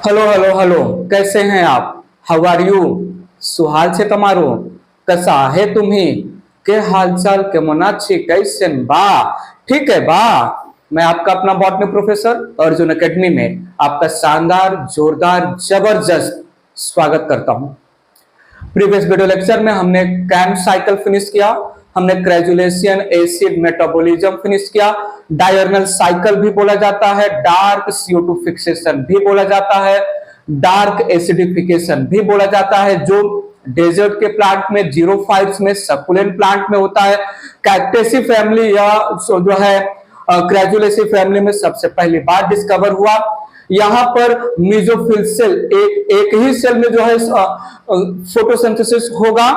Hello hello hello कैसे हैं आप? How are you? શું હાલ છે તમારો? कसा है तुम्ही? के हालचाल केमन अच्छी कैसे बा? ठीक है बा। मैं आपका अपना बॉटनी प्रोफेसर अर्जुन एकेडमी में आपका शानदार जोरदार जबरदस्त स्वागत करता हूं। प्रीवियस वीडियो लेक्चर में हमने कैम्प साइकिल फिनिश किया, हमने ग्रेजुलेशन एसिड मेटाबॉलिज्म फिनिश किया, डायर्नल साइकिल भी बोला जाता है, डार्क CO2 फिक्सेशन भी बोला जाता है, डार्क एसिडिफिकेशन भी बोला जाता है, जो डेजर्ट के प्लांट में जीरोफाइट्स में सकुलेंट प्लांट में होता है। कैक्टेसी फैमिली या जो है ग्रेजुलेसी फैमिली में सबसे पहली बार डिस्कवर हुआ। यहां पर मीजोफिल सेल एक ही सेल में जो है फोटोसिंथेसिस होगा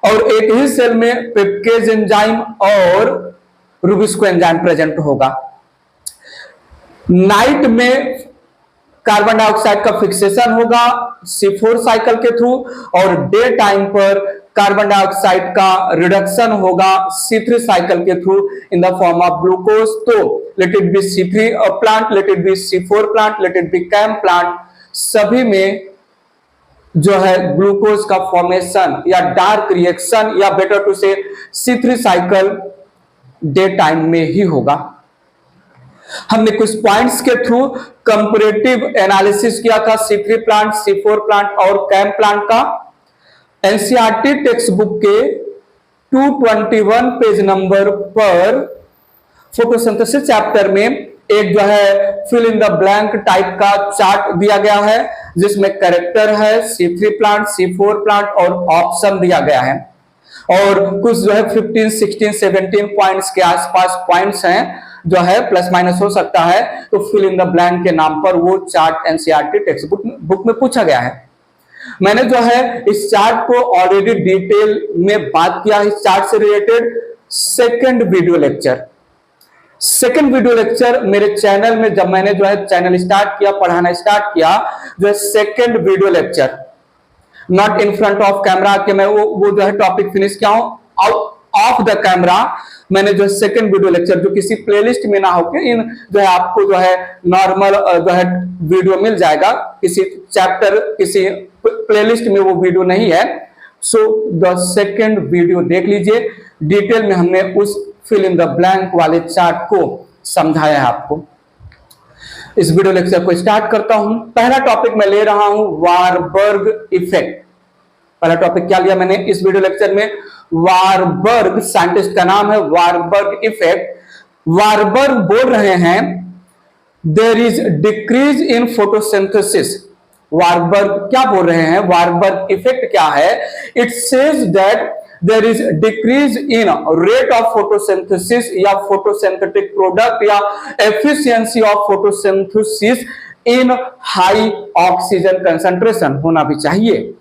और एक ही सेल में पेप्टेज एंजाइम और रुबिस्को एंजाइम प्रेजेंट होगा। नाइट में कार्बन डाइऑक्साइड का फिक्सेशन होगा C4 साइकिल के थ्रू और डे टाइम पर कार्बन डाइऑक्साइड का रिडक्शन होगा C3 साइकिल के through in the form of glucose. तो let it be C3 plant, let it be C4 plant, let it be कैम्प प्लांट, सभी में जो है ग्लूकोज का फॉर्मेशन या डार्क रिएक्शन या बेटर टू से C3 साइकिल डे टाइम में ही होगा। हमने कुछ पॉइंट्स के थ्रू कंपैरेटिव एनालिसिस किया था C3 प्लांट, C4 प्लांट और कैम्प प्लांट का। एनसीईआरटी टेक्स्ट बुक के 221 पेज नंबर पर फोटोसिंथेसिस चैप्टर में एक जो है fill in the blank type का चार्ट दिया गया है जिसमें कैरेक्टर है C3 प्लांट, C4 प्लांट और ऑप्शन दिया गया है और कुछ जो है 15, 16, 17 पॉइंट्स के आसपास पॉइंट्स हैं जो है प्लस माइनस हो सकता है। तो फिल इन द ब्लैंक के नाम पर वो चार्ट एनसीईआरटी टेक्स्ट बुक में पूछा गया है। मैंने जो है इस चार्ट को ऑलरेडी डिटेल में बात किया है। इस चार्ट से रिलेटेड सेकंड वीडियो लेक्चर मेरे चैनल में जब मैंने जो है चैनल स्टार्ट किया, पढ़ाना स्टार्ट किया, जो है second video lecture not in front of camera के मैं वो जो है टॉपिक फिनिश किया हूं ऑफ द कैमरा। मैंने जो सेकंड वीडियो लेक्चर जो किसी प्लेलिस्ट में ना होके इन जो है आपको जो है नॉर्मल जो है वीडियो मिल जाएगा, किसी चैप्टर किसी प्लेलिस्ट में वो वीडियो नहीं है। सो द सेकंड वीडियो देख लीजिए, डिटेल में हमने उस फिल इन द ब्लैंक वाले चार्ट को समझाया है आपको। इस वीडियो लेक्चर को स्टार्ट करता हूं। पहला टॉपिक मैं ले रहा हूं वारबर्ग इफेक्ट। पहला टॉपिक क्या लिया मैंने इस वीडियो लेक्चर में? वारबर्ग, साइंटिस्ट का नाम है वारबर्ग इफेक्ट। वारबर्ग बोल रहे हैं there is decrease in photosynthesis. Warburg क्या बोल रहे हैं? वारबर्ग इफेक्ट क्या है? It says that there is decrease in rate of photosynthesis या फोटोसिंथेटिक प्रोडक्ट या efficiency of photosynthesis in high oxygen concentration होना भी चाहिए।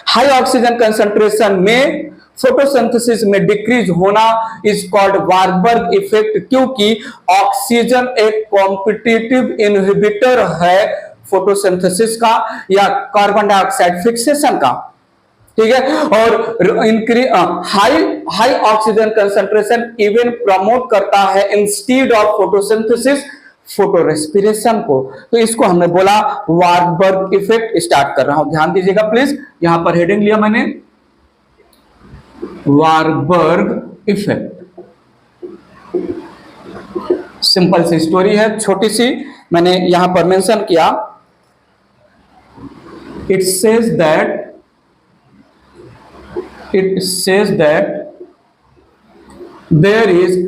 हाई ऑक्सीजन कंसंट्रेशन में फोटोसिंथेसिस में डिक्रीज होना इज कॉल्ड वारबर्ग इफेक्ट, क्योंकि ऑक्सीजन एक कॉम्पिटिटिव इनहिबिटर है फोटोसिंथेसिस का या कार्बन डाइऑक्साइड फिक्सेशन का, ठीक है। और high oxygen concentration even promote करता है instead of photosynthesis photo respiration को। तो इसको हमने बोला वारबर्ग इफेक्ट। स्टार्ट कर रहा हूं, ध्यान दीजिएगा प्लीज। यहां पर हेडिंग लिया मैंने वारबर्ग इफेक्ट। सिंपल सी स्टोरी है, छोटी सी, मैंने यहां पर मेंशन किया। It says that there is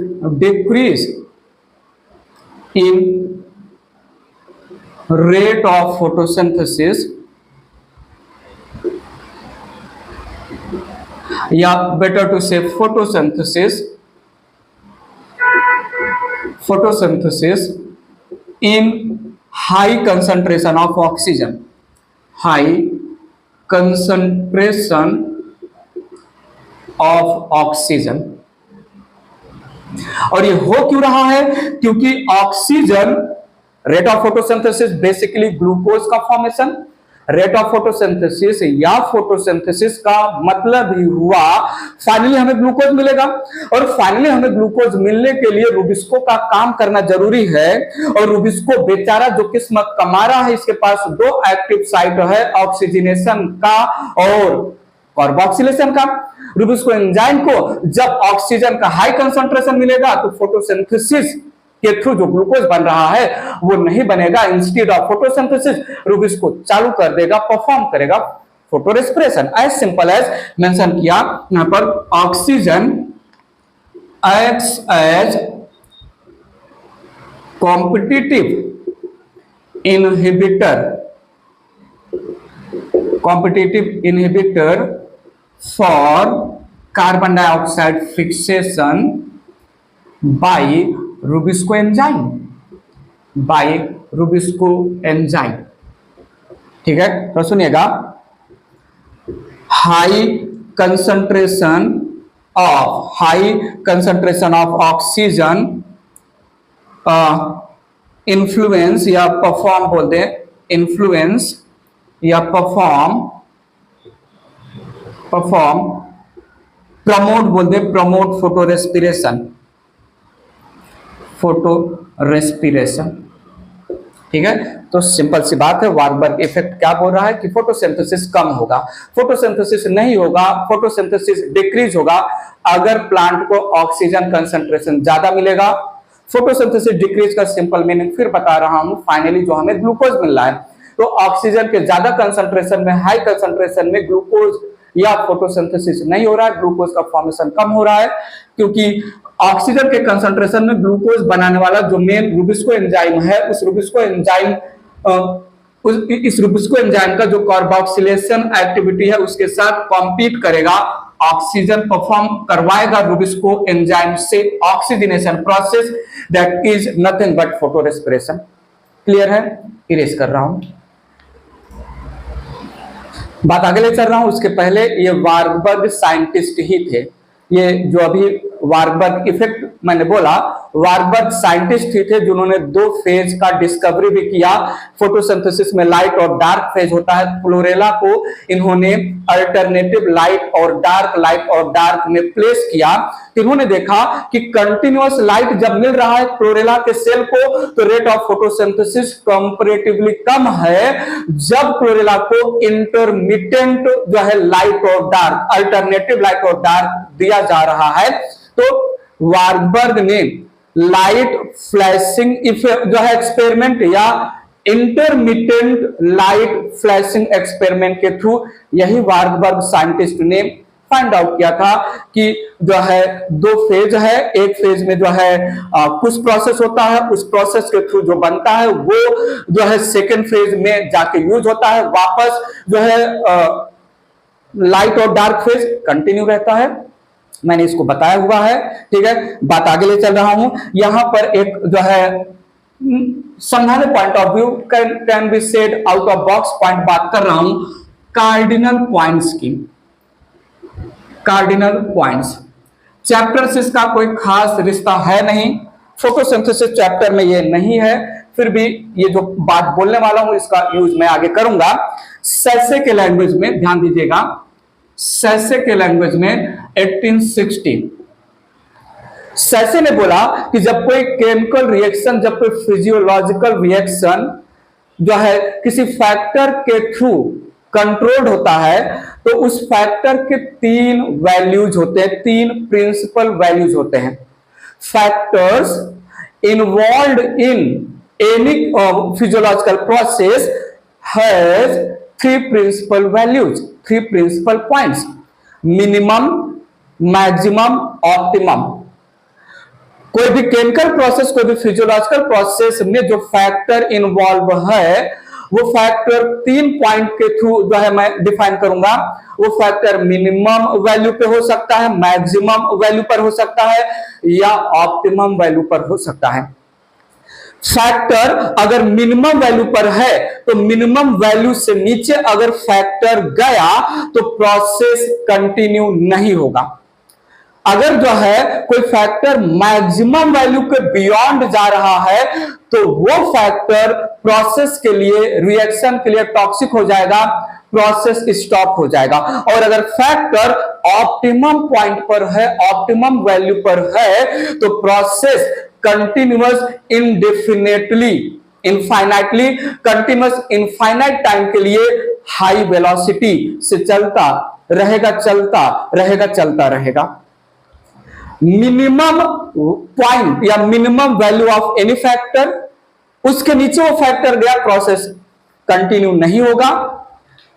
decrease in rate of photosynthesis या better to say photosynthesis in high concentration of oxygen, high concentration of oxygen। और ये हो क्यों रहा है? क्योंकि oxygen, rate of photosynthesis basically glucose का फॉर्मेशन, रेट ऑफ फोटोसिंथेसिस या फोटोसिंथेसिस का मतलब ही हुआ फाइनली हमें ग्लूकोज मिलेगा, और फाइनली हमें ग्लूकोज मिलने के लिए रूबिस्को का काम करना जरूरी है। और रूबिस्को बेचारा जो किस्मत कमा रहा है, इसके पास दो एक्टिव साइट है, ऑक्सीजनेशन का और कार्बोक्सिलेशन का। रूबिस्को एंजाइम को जब ऑक्सीजन का हाई कंसंट्रेशन मिलेगा तो फोटोसिंथेसिस के थ्रू जो ग्लूकोज बन रहा है वो नहीं बनेगा। इंस्टेड ऑफ फोटोसिंथेसिस रूबिस्को चालू कर देगा, परफॉर्म करेगा photo respiration. As simple as mention किया यहां पर, oxygen acts as competitive inhibitor for carbon dioxide fixation by RuBisCO enzyme. ठीक है, तो सुनिएगा, high concentration of oxygen influence या परफॉर्म बोलते हैं, इन्फ्लुएंस या परफॉर्म प्रमोट बोलते हैं, प्रमोट फोटो रेस्पिरेशन। ठीक है, तो सिंपल सी बात है, वार्बर्ग इफेक्ट क्या बोल रहा है कि फोटोसिंथेसिस कम होगा, फोटोसिंथेसिस नहीं होगा, फोटोसिंथेसिस डिक्रीज होगा अगर प्लांट को ऑक्सीजन कंसंट्रेशन ज्यादा मिलेगा। फोटोसिंथेसिस डिक्रीज का सिंपल मीनिंग फिर बता रहा हूं, फाइनली जो हमें ग्लूकोज मिल रहा है, तो ऑक्सीजन के ज्यादा कंसंट्रेशन में, हाई कंसंट्रेशन में ग्लूकोज या फोटोसिंथेसिस नहीं हो रहा है, ग्लूकोज का फॉर्मेशन कम हो रहा है, क्योंकि ऑक्सीजन के कंसंट्रेशन में ग्लूकोज बनाने वाला जो मेन रूबिस्को एंजाइम है, इस रूबिस्को एंजाइम का जो कार्बोक्सिलेशन एक्टिविटी है उसके साथ कॉम्पीट करेगा, ऑक्सीजन परफॉर्म करवाएगा रूबिस्को एंजाइम से oxygenation process, that is nothing but photo respiration. Clear है? इरेज कर रहा हूं, बात आगे ले चल रहा हूं। उसके पहले ये वार्बर्ग साइंटिस्ट ही थे, ये जो अभी वार्बर्ग इफेक्ट मैंने बोला, वार्बर्ग साइंटिस्ट ही थे जिन्होंने दो फेज का डिस्कवरी भी किया। फोटोसिंथेसिस में लाइट और डार्क फेज होता है, क्लोरेला को इन्होंने अल्टरनेटिव लाइट और डार्क में प्लेस किया। इन्होंने देखा कि कंटिन्यूअस लाइट जब मिल रहा है क्लोरेला के सेल को तो रेट ऑफ फोटोसिंथेसिस कंपैरेटिवली कम है, जब क्लोरेला को इंटरमिटेंट जो है लाइट और डार्क, अल्टरनेटिव लाइट और डार्क दिया जा रहा है। तो वार्बर्ग ने लाइट फ्लैशिंग इफेक्ट जो है एक्सपेरिमेंट या इंटरमिटेंट लाइट फ्लैशिंग एक्सपेरिमेंट के थ्रू यही वार्बर्ग साइंटिस्ट ने फाइंड आउट किया था कि जो है दो फेज है, एक फेज में जो है कुछ प्रोसेस होता है, उस प्रोसेस के थ्रू जो बनता है वो जो है सेकेंड फेज में जाके यूज होता है, वापस जो है लाइट और डार्क फेज कंटिन्यू रहता है। मैंने इसको बताया हुआ है। ठीक है, बात आगे ले चल रहा हूं। यहां पर एक जो है समझाने point of view can be said out of box point बात कर रहा हूं, कार्डिनल पॉइंट्स की। कार्डिनल पॉइंट्स चैप्टर से इसका कोई खास रिश्ता है नहीं, फोटोसिंथेसिस चैप्टर में ये नहीं है, फिर भी ये जो बात बोलने वाला हूं इसका यूज मैं आगे करूंगा। सैसे के लैंग्वेज में ध्यान दीजिएगा, सैसे के लैंग्वेज में 1860 सैसे ने बोला कि जब कोई केमिकल रिएक्शन, जब कोई फिजियोलॉजिकल रिएक्शन जो है किसी फैक्टर के थ्रू कंट्रोल्ड होता है तो उस फैक्टर के तीन वैल्यूज होते हैं, तीन प्रिंसिपल वैल्यूज होते हैं। Factors involved in any physiological process has three principal values, three principal points, minimum, maximum, optimum. कोई भी केमिकल प्रोसेस, कोई भी फिजियोलॉजिकल प्रोसेस में जो फैक्टर इन्वॉल्व है वो फैक्टर तीन पॉइंट के थ्रू जो है मैं डिफाइन करूंगा। वो फैक्टर मिनिमम वैल्यू पे हो सकता है, मैक्सिमम वैल्यू पर हो सकता है या ऑप्टिमम वैल्यू पर हो सकता है। फैक्टर अगर मिनिमम वैल्यू पर है तो मिनिमम वैल्यू से नीचे अगर फैक्टर गया तो प्रोसेस कंटिन्यू नहीं होगा। अगर जो है कोई फैक्टर मैक्सिमम वैल्यू के बियॉन्ड जा रहा है तो वो फैक्टर प्रोसेस के लिए, रिएक्शन के लिए टॉक्सिक हो जाएगा, प्रोसेस स्टॉप हो जाएगा। और अगर फैक्टर ऑप्टिमम पॉइंट पर है, ऑप्टिमम वैल्यू पर है, तो process continuous indefinitely, infinitely, continuous infinite time के लिए हाई वेलोसिटी से चलता रहेगा, चलता रहेगा। मिनिमम पॉइंट या minimum value of any factor, उसके नीचे वो फैक्टर गया, प्रोसेस कंटिन्यू नहीं होगा।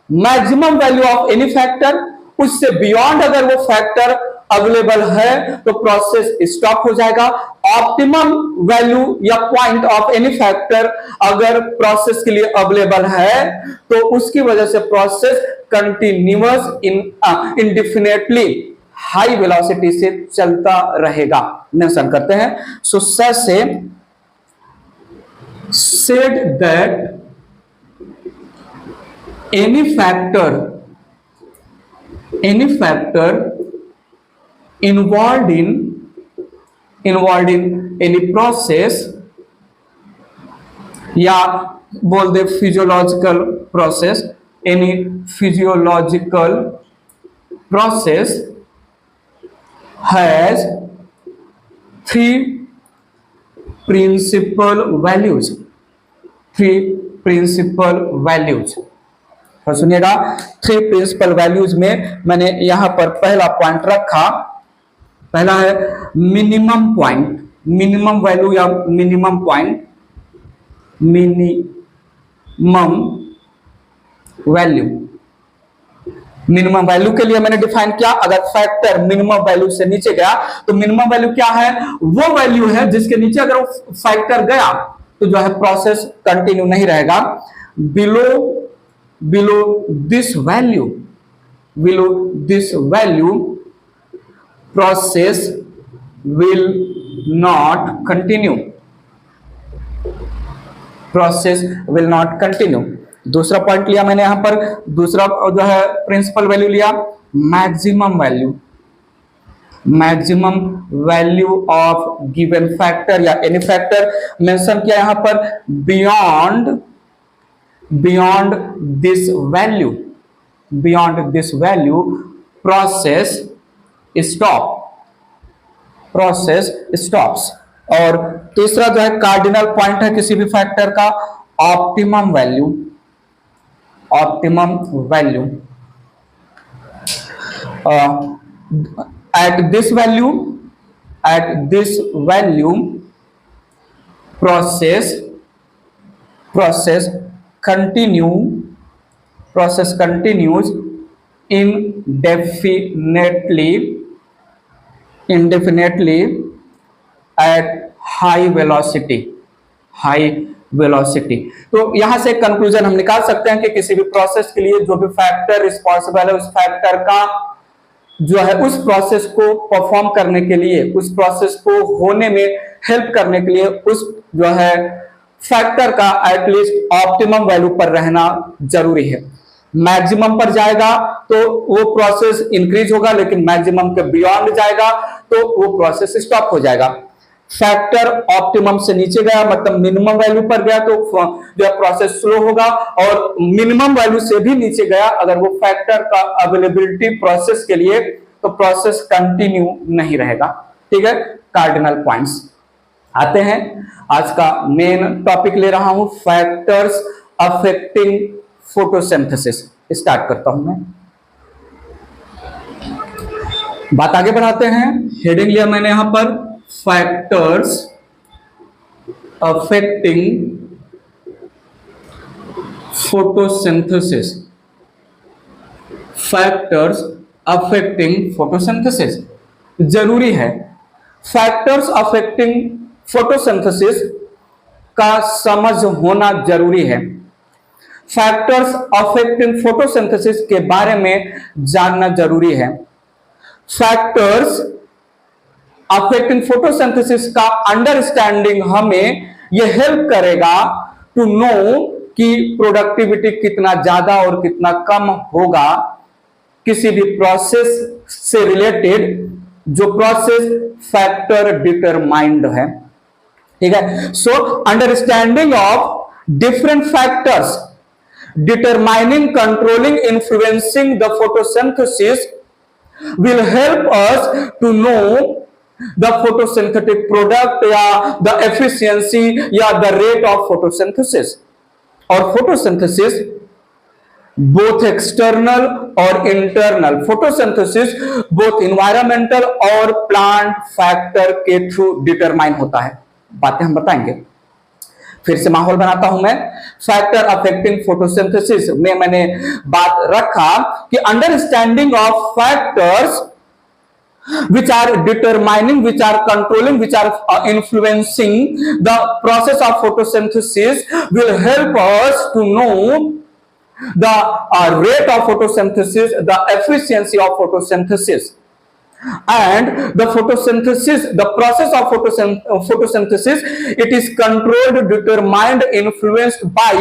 Maximum value of any factor, उससे बियॉन्ड अगर वो फैक्टर अवेलेबल है तो प्रोसेस स्टॉप हो जाएगा। ऑप्टिमम वैल्यू या पॉइंट ऑफ एनी फैक्टर अगर प्रोसेस के लिए अवेलेबल है तो उसकी वजह से process continuous indefinitely high velocity से चलता रहेगा। मेंशन करते हैं, सो से said that any factor involved in any process, या बोल दे physiological process, any physiological process has 3 principal values, 3 principal values. और सुनिएगा, 3 प्रिंसिपल वैल्यूज में मैंने यहां पर पहला पॉइंट रखा, पहला है मिनिमम पॉइंट, मिनिमम वैल्यू या minimum point, minimum value. Minimum value के लिए मैंने डिफाइन किया, अगर फैक्टर मिनिमम वैल्यू से नीचे गया तो मिनिमम वैल्यू क्या है, वो वैल्यू है जिसके नीचे अगर वो फैक्टर गया तो जो है प्रोसेस कंटिन्यू नहीं रहेगा। Below this value process will not continue, process will not continue. दूसरा पॉइंट लिया मैंने यहां पर, दूसरा जो है प्रिंसिपल वैल्यू लिया maximum value, maximum value of given factor या एनी फैक्टर। मेंशन किया यहां पर beyond this value process stops. और तीसरा जो है कार्डिनल पॉइंट है किसी भी फैक्टर का, optimum value at this value process continues indefinitely at high velocity। तो यहां से कंक्लूजन हम निकाल सकते हैं कि किसी भी प्रोसेस के लिए जो भी फैक्टर रिस्पॉन्सिबल है, उस फैक्टर का जो है उस प्रोसेस को परफॉर्म करने के लिए, उस प्रोसेस को होने में हेल्प करने के लिए उस जो है फैक्टर का एटलीस्ट ऑप्टिमम वैल्यू पर रहना जरूरी है। मैक्सिमम पर जाएगा तो वो प्रोसेस इंक्रीज होगा, लेकिन मैक्सिमम के बियॉन्ड जाएगा तो वो प्रोसेस स्टॉप हो जाएगा। फैक्टर ऑप्टिमम से नीचे गया मतलब मिनिमम वैल्यू पर गया तो जो प्रोसेस स्लो होगा, और मिनिमम वैल्यू से भी नीचे गया अगर वो फैक्टर का अवेलेबिलिटी प्रोसेस के लिए, तो प्रोसेस कंटिन्यू नहीं रहेगा। ठीक है, कार्डिनल पॉइंट्स। आते हैं, आज का मेन टॉपिक ले रहा हूं, फैक्टर्स अफेक्टिंग फोटोसिंथेसिस। स्टार्ट करता हूं मैं, बात आगे बढ़ाते हैं। हेडिंग लिया मैंने यहां पर factors affecting photosynthesis, factors affecting photosynthesis. जरूरी है फैक्टर्स अफेक्टिंग फोटोसिंथेसिस का समझ होना जरूरी है। फैक्टर्स अफेक्टिंग फोटोसिंथेसिस के बारे में जानना जरूरी है। फैक्टर्स अफेक्टिंग फोटोसिंथेसिस का अंडरस्टैंडिंग हमें यह हेल्प करेगा टू नो कि प्रोडक्टिविटी कितना ज्यादा और कितना कम होगा किसी भी प्रोसेस से रिलेटेड जो प्रोसेस फैक्टर डिटरमाइंड है। ठीक है। So understanding of different factors determining, controlling, influencing the photosynthesis will help us to know the photosynthetic product या the efficiency या the rate of photosynthesis। और photosynthesis both external और internal, photosynthesis both environmental और plant factor के through determine होता है। बातें हम बताएंगे। फिर से माहौल बनाता हूं मैं। फैक्टर अफेक्टिंग फोटोसिंथेसिस में मैंने बात रखा कि understanding of factors which are determining, which are controlling, which are influencing the process of photosynthesis will help us to know the rate of photosynthesis, the efficiency of photosynthesis, and the photosynthesis, the process of photosynthesis, it is controlled, determined, influenced by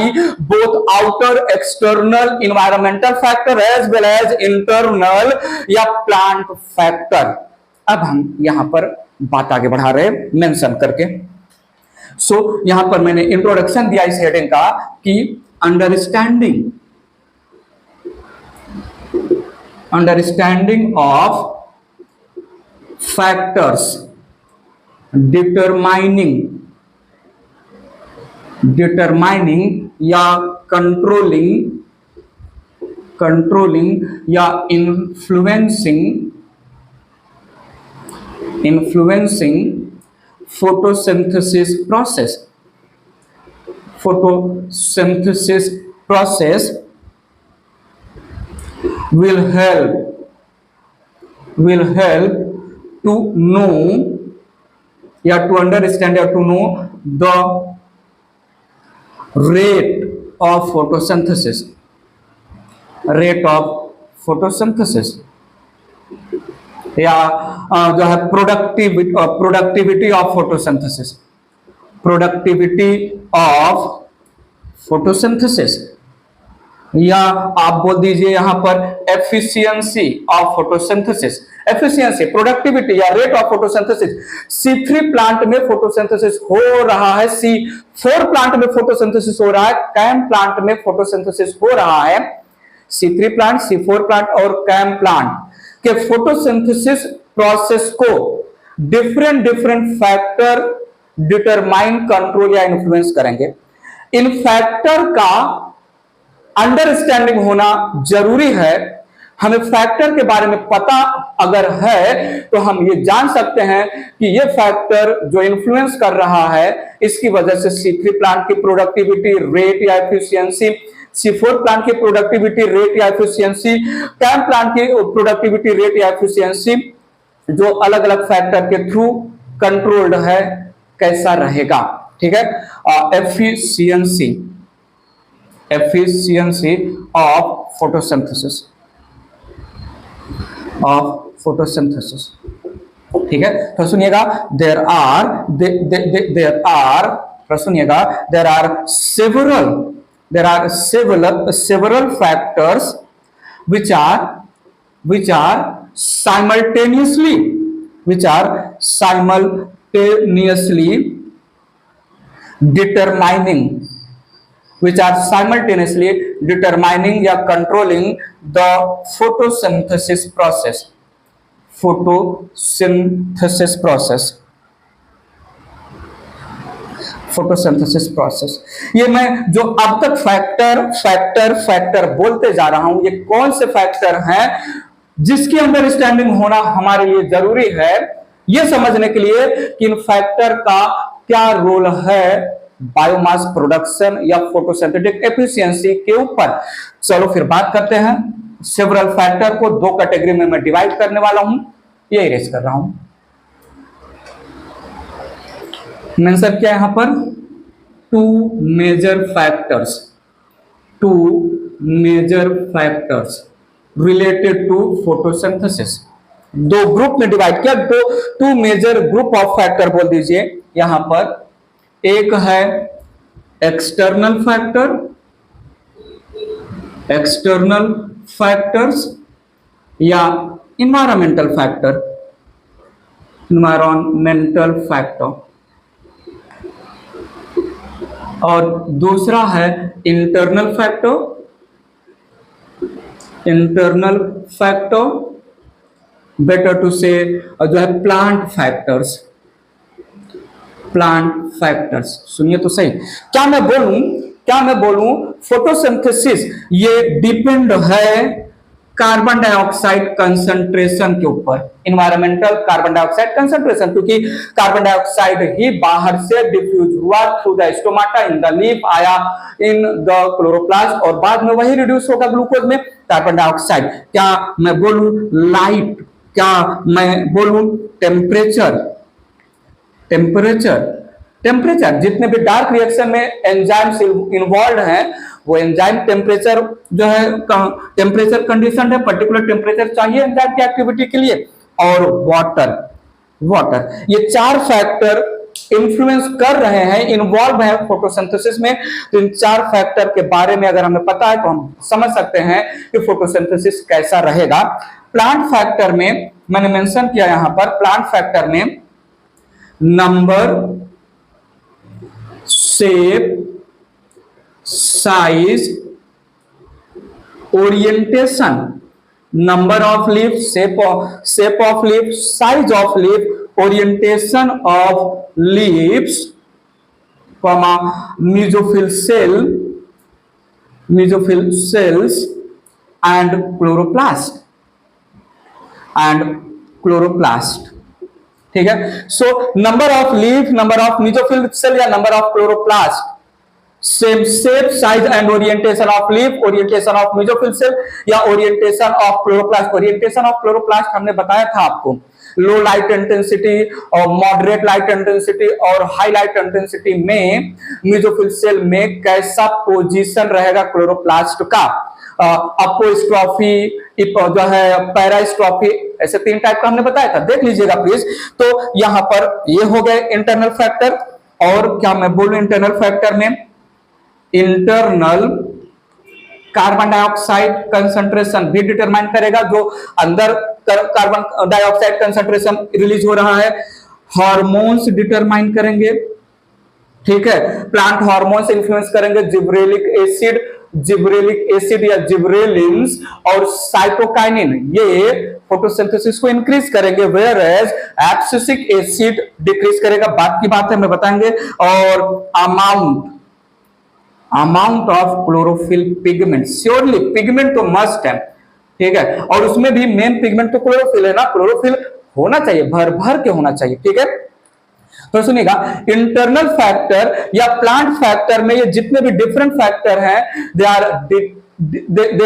both outer external environmental factor as well as internal या plant factor। अब हम यहां पर बात आगे बढ़ा रहे हैं मेंशन करके। सो यहां पर मैंने इंट्रोडक्शन दिया इस हेडिंग का कि अंडरस्टैंडिंग ऑफ factors determining या controlling या influencing photosynthesis process will help to know या to understand या to know the rate of photosynthesis या जो है प्रोडक्टिविटी ऑफ फोटोसिंथेसिस या आप बोल दीजिए यहां पर efficiency of photosynthesis. Efficiency, productivity या rate of photosynthesis. C3 plant में फोटोसिंथेसिस हो रहा है, C4 प्लांट में फोटोसिंथेसिस हो रहा है, कैम प्लांट में फोटोसिंथेसिस हो रहा है। C3 प्लांट, C4 प्लांट और कैम प्लांट के फोटोसिंथेसिस प्रोसेस को डिफरेंट फैक्टर डिटरमाइन, कंट्रोल या इन्फ्लुएंस करेंगे। इन फैक्टर का अंडरस्टैंडिंग होना जरूरी है। हमें फैक्टर के बारे में पता अगर है तो हम ये जान सकते हैं कि ये फैक्टर जो इन्फ्लुएंस कर रहा है इसकी वजह से C3 प्लांट की प्रोडक्टिविटी रेट या एफिशिएंसी, C4 प्लांट की प्रोडक्टिविटी रेट या एफिशिएंसी, कैम प्लांट की प्रोडक्टिविटी रेट या एफिशिएंसी जो अलग अलग फैक्टर के थ्रू कंट्रोल्ड है कैसा रहेगा। ठीक है। efficiency of photosynthesis ठीक है। तो सुनिएगा there are several factors which are simultaneously determining या controlling the photosynthesis process। ये मैं जो अब तक फैक्टर बोलते जा रहा हूं, ये कौन से फैक्टर हैं जिसकी अंडरस्टैंडिंग होना हमारे लिए जरूरी है ये समझने के लिए कि इन फैक्टर का क्या रोल है बायोमास प्रोडक्शन या फोटोसिंथेटिक एफिशिएंसी के ऊपर। चलो फिर बात करते हैं। सेवरल फैक्टर को दो कैटेगरी में मैं डिवाइड करने वाला हूं, ये इरेज कर रहा हूं। मेंशन क्या है यहां पर? Two major factors related to photosynthesis. दो ग्रुप में डिवाइड किया, two major group of factor बोल दीजिए यहां पर। एक है एक्सटर्नल फैक्टर्स या इन्वायरमेंटल फैक्टर। और दूसरा है internal factor, internal factor, better to say जो है प्लांट फैक्टर्स, प्लांट फैक्टर्स। सुनिए तो सही, क्या मैं बोलूं फोटोसिंथेसिस ये डिपेंड है कार्बन डाइऑक्साइड कंसंट्रेशन के ऊपर, इन्वायरमेंटल कार्बन डाइऑक्साइड कंसंट्रेशन, क्योंकि कार्बन डाइऑक्साइड ही बाहर से डिफ्यूज हुआ through the stomata, in the leaf, आया इन द क्लोरोप्लास्ट और बाद में वही रिड्यूस होगा ग्लूकोज में कार्बन डाइऑक्साइड। क्या मैं बोलूं लाइट, क्या मैं बोलूं टेम्परेचर, टेम्परेचर जितने भी डार्क रिएक्शन में एंजाइम्स इन्वॉल्व हैं वो एंजाइम टेम्परेचर जो है टेम्परेचर कंडीशन है, पर्टिकुलर टेम्परेचर चाहिए एंजाइम की एक्टिविटी के लिए। और वाटर ये चार फैक्टर इन्फ्लुएंस कर रहे हैं, इन्वॉल्व है फोटोसिंथेसिस में। तो इन चार फैक्टर के बारे में अगर हमें पता है तो हम समझ सकते हैं कि फोटोसिंथेसिस कैसा रहेगा। प्लांट फैक्टर में मैंने मेंशन किया यहां पर, प्लांट फैक्टर में number, shape, size, orientation, number of leaf, shape of leaf, size of leaf, orientation of leaves, mesophyll cells and chloroplast, ठीक है। So number of leaf, number of mesophyll cell या number of chloroplast, same shape, size and orientation of leaf, orientation of mesophyll cell या orientation of chloroplast. Orientation of chloroplast हमने बताया था आपको, low light intensity और moderate light intensity और high light intensity में mesophyll cell में कैसा पोजीशन रहेगा क्लोरोप्लास्ट का, अपोस्ट्रोफी जो है पैरास्ट्रोफी, ऐसे तीन टाइप का हमने बताया था, देख लीजिएगा प्लीज। तो यहां पर ये हो गए इंटरनल फैक्टर। और क्या मैं बोलूं इंटरनल फैक्टर में, इंटरनल कार्बन डाइऑक्साइड कंसंट्रेशन भी डिटरमाइन करेगा, जो अंदर कार्बन डाइऑक्साइड कंसंट्रेशन रिलीज हो रहा है। हार्मोन्स डिटरमाइन करेंगे, ठीक है, प्लांट हार्मोन्स इन्फ्लुएंस करेंगे, जिब्रेलिक एसिड या जिब्रेलिन्स और साइटोकाइनिन, ये फोटोसिंथेसिस को इंक्रीज करेंगे, whereas abscisic acid decrease करेगा। बात की बात है मैं बताएंगे। और amount of chlorophyll pigment, surely pigment तो मस्ट है, ठीक है, और उसमें भी मेन पिगमेंट तो क्लोरोफिल है ना, क्लोरोफिल होना चाहिए, भर भर के होना चाहिए, ठीक है। तो सुनिएगा, इंटरनल फैक्टर या प्लांट फैक्टर में ये जितने भी डिफरेंट फैक्टर हैं, they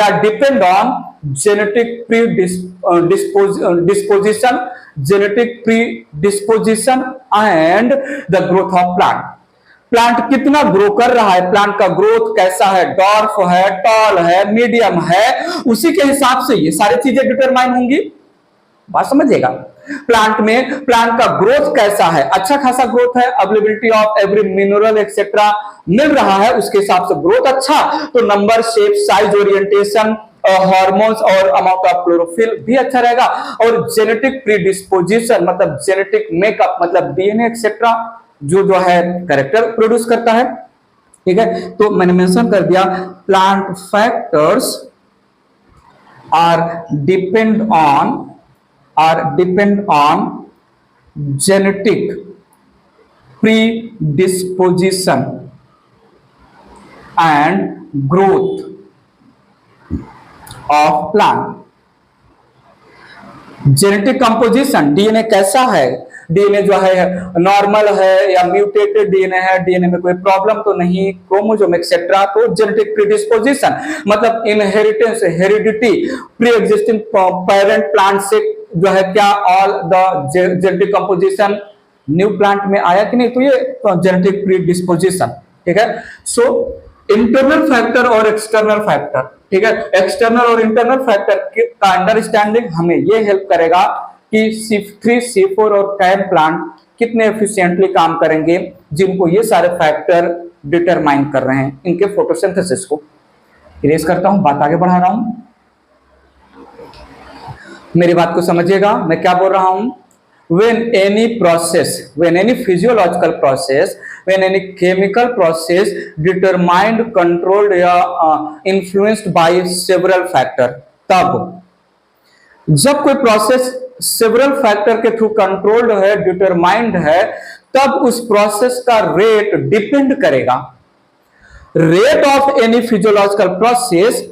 are depend on genetic predisposition and the growth of plant. Plant कितना ग्रो कर रहा है, प्लांट का ग्रोथ कैसा है, डॉर्फ है, टॉल है, मीडियम है, उसी के हिसाब से ये सारी चीजें डिटरमाइन होंगी। बात समझिएगा। प्लांट में प्लांट का ग्रोथ कैसा है, अच्छा खासा ग्रोथ है, availability of every mineral etcetera मिल रहा है, उसके हिसाब से ग्रोथ अच्छा, तो number, shape, size, orientation, hormones और अमाउंट ऑफ क्लोरोफिल भी अच्छा रहेगा। और जेनेटिक प्रीडिस्पोजिशन मतलब जेनेटिक मेकअप मतलब डीएनए एक्सेट्रा जो है कैरेक्टर प्रोड्यूस करता है, ठीक है। तो मैंने मेंशन कर दिया, plant factors are depend on genetic predisposition and growth of plant. Genetic composition, DNA कैसा है, डीएनए जो है नॉर्मल है या म्यूटेटेड डीएनए है, डीएनए में कोई प्रॉब्लम तो नहीं, क्रोमोसोम एक्सेट्रा। तो जेनेटिक प्रीडिस्पोजिशन मतलब inheritance, heredity, pre existing parent plant से जो है क्या all the genetic composition new plant में आया कि नहीं, तो ये जेनेटिक प्रीडिस्पोजिशन, ठीक है। सो इंटरनल फैक्टर और एक्सटर्नल फैक्टर, ठीक है, एक्सटर्नल और इंटरनल फैक्टर का अंडरस्टैंडिंग हमें ये हेल्प करेगा कि C3, C4 और कैम प्लांट कितने एफिशिएंटली काम करेंगे, जिनको ये सारे फैक्टर डिटरमाइन कर रहे हैं इनके फोटोसिंथेसिस को। इरेज करता हूं, बात आगे बढ़ा रहा हूं, मेरी बात को समझिएगा मैं क्या बोल रहा हूं। when any physiological process when any chemical process determined, controlled या इन्फ्लुएंस्ड बाय सेवरल फैक्टर। तब जब कोई प्रोसेस सेवरल फैक्टर के थ्रू कंट्रोल्ड है, डिटरमाइंड है, तब उस प्रोसेस का रेट डिपेंड करेगा। Rate of any physiological process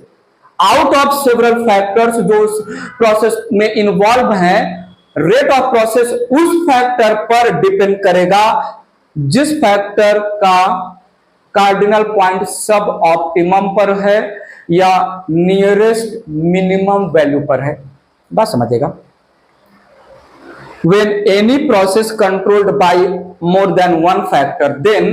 out of several factors जो उस प्रोसेस में इन्वॉल्व हैं, रेट ऑफ प्रोसेस उस फैक्टर पर डिपेंड करेगा जिस फैक्टर का कार्डिनल पॉइंट सब ऑप्टिमम पर है या नियरेस्ट मिनिमम वैल्यू पर है। बात समझिएगा। When any process controlled by more than one factor, then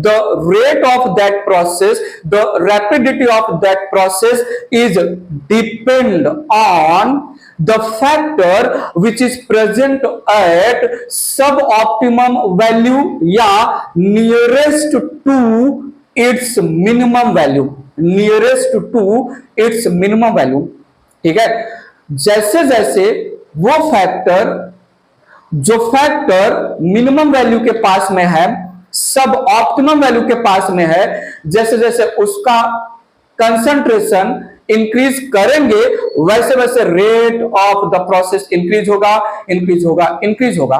the rate of that process, the rapidity of that process is depend on the factor which is present at suboptimum value या nearest to its minimum value, nearest to its minimum value। ठीक है, जैसे जैसे वो factor जो factor minimum value के पास में है, सब ऑप्टिमम वैल्यू के पास में है, जैसे जैसे उसका कंसंट्रेशन इंक्रीज करेंगे वैसे वैसे rate of the process increase होगा, इंक्रीज होगा, इंक्रीज होगा।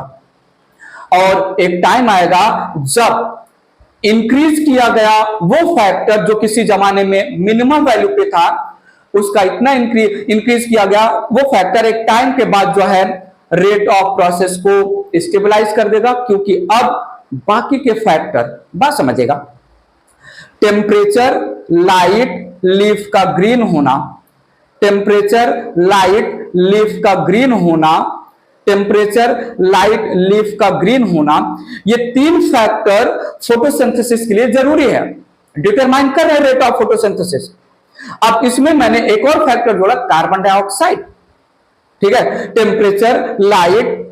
और एक टाइम आएगा जब इंक्रीज किया गया वो फैक्टर जो किसी जमाने में मिनिमम वैल्यू पे था, उसका इतना इंक्रीज किया गया वो फैक्टर एक टाइम के बाद जो है रेट ऑफ प्रोसेस को स्टेबलाइज कर देगा, क्योंकि अब बाकी के फैक्टर, बात समझिएगा, टेम्परेचर, लाइट, लीफ का ग्रीन होना, टेम्परेचर, लाइट, लीफ का ग्रीन होना, टेम्परेचर, लाइट, लीफ का ग्रीन होना, ये तीन फैक्टर फोटोसिंथेसिस के लिए जरूरी है, डिटरमाइन कर रहे रेट ऑफ फोटोसिंथेसिस। अब इसमें मैंने एक और फैक्टर जोड़ा, कार्बन डाइऑक्साइड। ठीक है, टेम्परेचर, लाइट,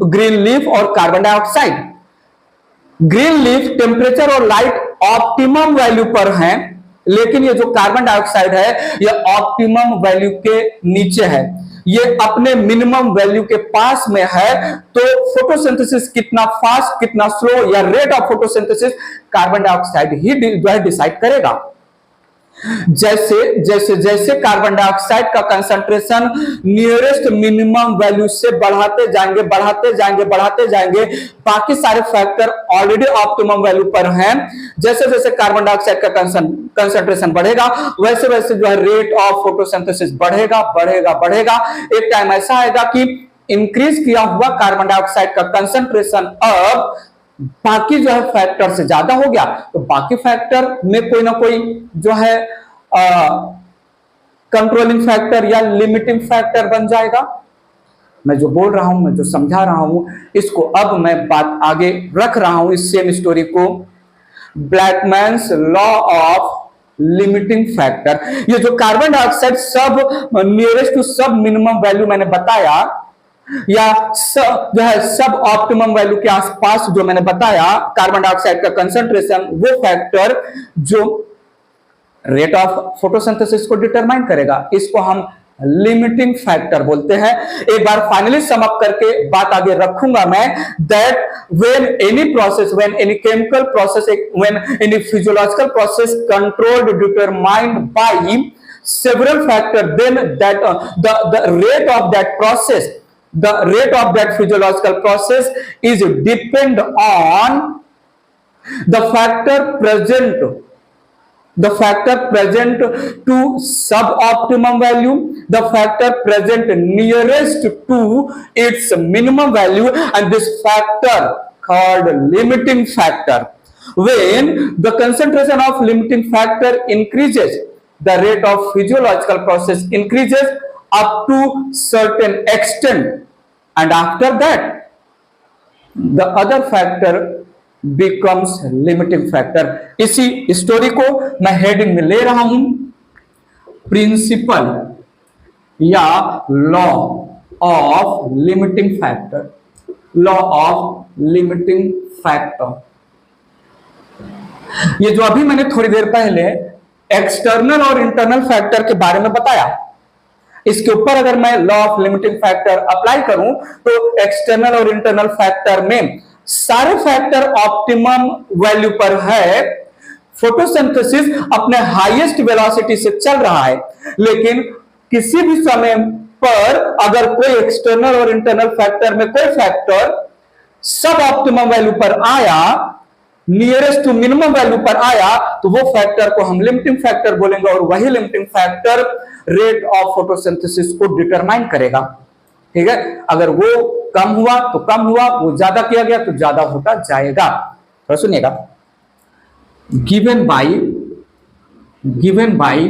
ग्रीन लीफ और carbon dioxide. Green leaf, temperature और लाइट ऑप्टिमम वैल्यू पर हैं, लेकिन ये जो कार्बन डाइऑक्साइड है ये ऑप्टिमम वैल्यू के नीचे है, ये अपने मिनिमम वैल्यू के पास में है। तो फोटोसिंथेसिस कितना फास्ट, कितना स्लो या rate of photosynthesis carbon dioxide ही जो है डिसाइड करेगा। जैसे जैसे जैसे कार्बन डाइऑक्साइड का कंसंट्रेशन नियरेस्ट मिनिमम वैल्यू से बढ़ाते जाएंगे, बढ़ाते जाएंगे, बढ़ाते जाएंगे, बाकी सारे फैक्टर ऑलरेडी ऑप्टिमम वैल्यू पर हैं, जैसे जैसे कार्बन डाइऑक्साइड का कंसंट्रेशन बढ़ेगा वैसे वैसे जो है रेट ऑफ फोटोसिंथेसिस बढ़ेगा, बढ़ेगा, बढ़ेगा। एक टाइम ऐसा आएगा कि इंक्रीज किया हुआ कार्बन डाइऑक्साइड का कंसंट्रेशन अब बाकी जो है फैक्टर से ज्यादा हो गया, तो बाकी फैक्टर में कोई ना कोई जो है कंट्रोलिंग फैक्टर या लिमिटिंग फैक्टर बन जाएगा। मैं जो बोल रहा हूं, मैं जो समझा रहा हूं, इसको अब मैं बात आगे रख रहा हूं इस सेम स्टोरी को। ब्लैकमैन्स लॉ ऑफ लिमिटिंग फैक्टर, ये जो कार्बन डाइऑक्साइड सब नियरेस्ट टू सब मिनिमम वैल्यू मैंने बताया, या जो है सब ऑप्टिमम वैल्यू के आसपास जो मैंने बताया कार्बन डाइऑक्साइड का कंसंट्रेशन, वो फैक्टर जो रेट ऑफ फोटोसिंथेसिस को डिटरमाइन करेगा, इसको हम लिमिटिंग फैक्टर बोलते हैं। एक बार फाइनली सम अप करके बात आगे रखूंगा मैं, that when any process, when any chemical process, when any physiological process controlled, determined by several factor, then that the rate of that process, the rate of that physiological process is depend on the factor present to suboptimum value, the factor present nearest to its minimum value, and this factor called limiting factor. When the concentration of limiting factor increases, the rate of physiological process increases up to certain extent, and after that the other factor becomes limiting factor। इसी story को मैं heading में ले रहा हूं, principal या law of limiting factor, law of limiting factor. ये जो अभी मैंने थोड़ी देर पहले एक्सटर्नल और इंटरनल फैक्टर के बारे में बताया, इसके ऊपर अगर मैं law of limiting factor apply करूं तो एक्सटर्नल और इंटरनल फैक्टर में सारे फैक्टर ऑप्टिमम वैल्यू पर है, फोटोसिंथेसिस अपने हाईएस्ट वेलोसिटी से चल रहा है, लेकिन किसी भी समय पर अगर कोई एक्सटर्नल और इंटरनल फैक्टर में कोई फैक्टर सब ऑप्टिमम वैल्यू पर आया, नियरेस्ट टू मिनिमम वैल्यू पर आया, तो वो फैक्टर को हम लिमिटिंग फैक्टर बोलेंगे, और वही limiting factor rate of photosynthesis को डिटरमाइन करेगा। ठीक है, अगर वो कम हुआ तो कम हुआ, वो ज्यादा किया गया तो ज्यादा होता जाएगा। तो सुनिएगा, गिवन बाय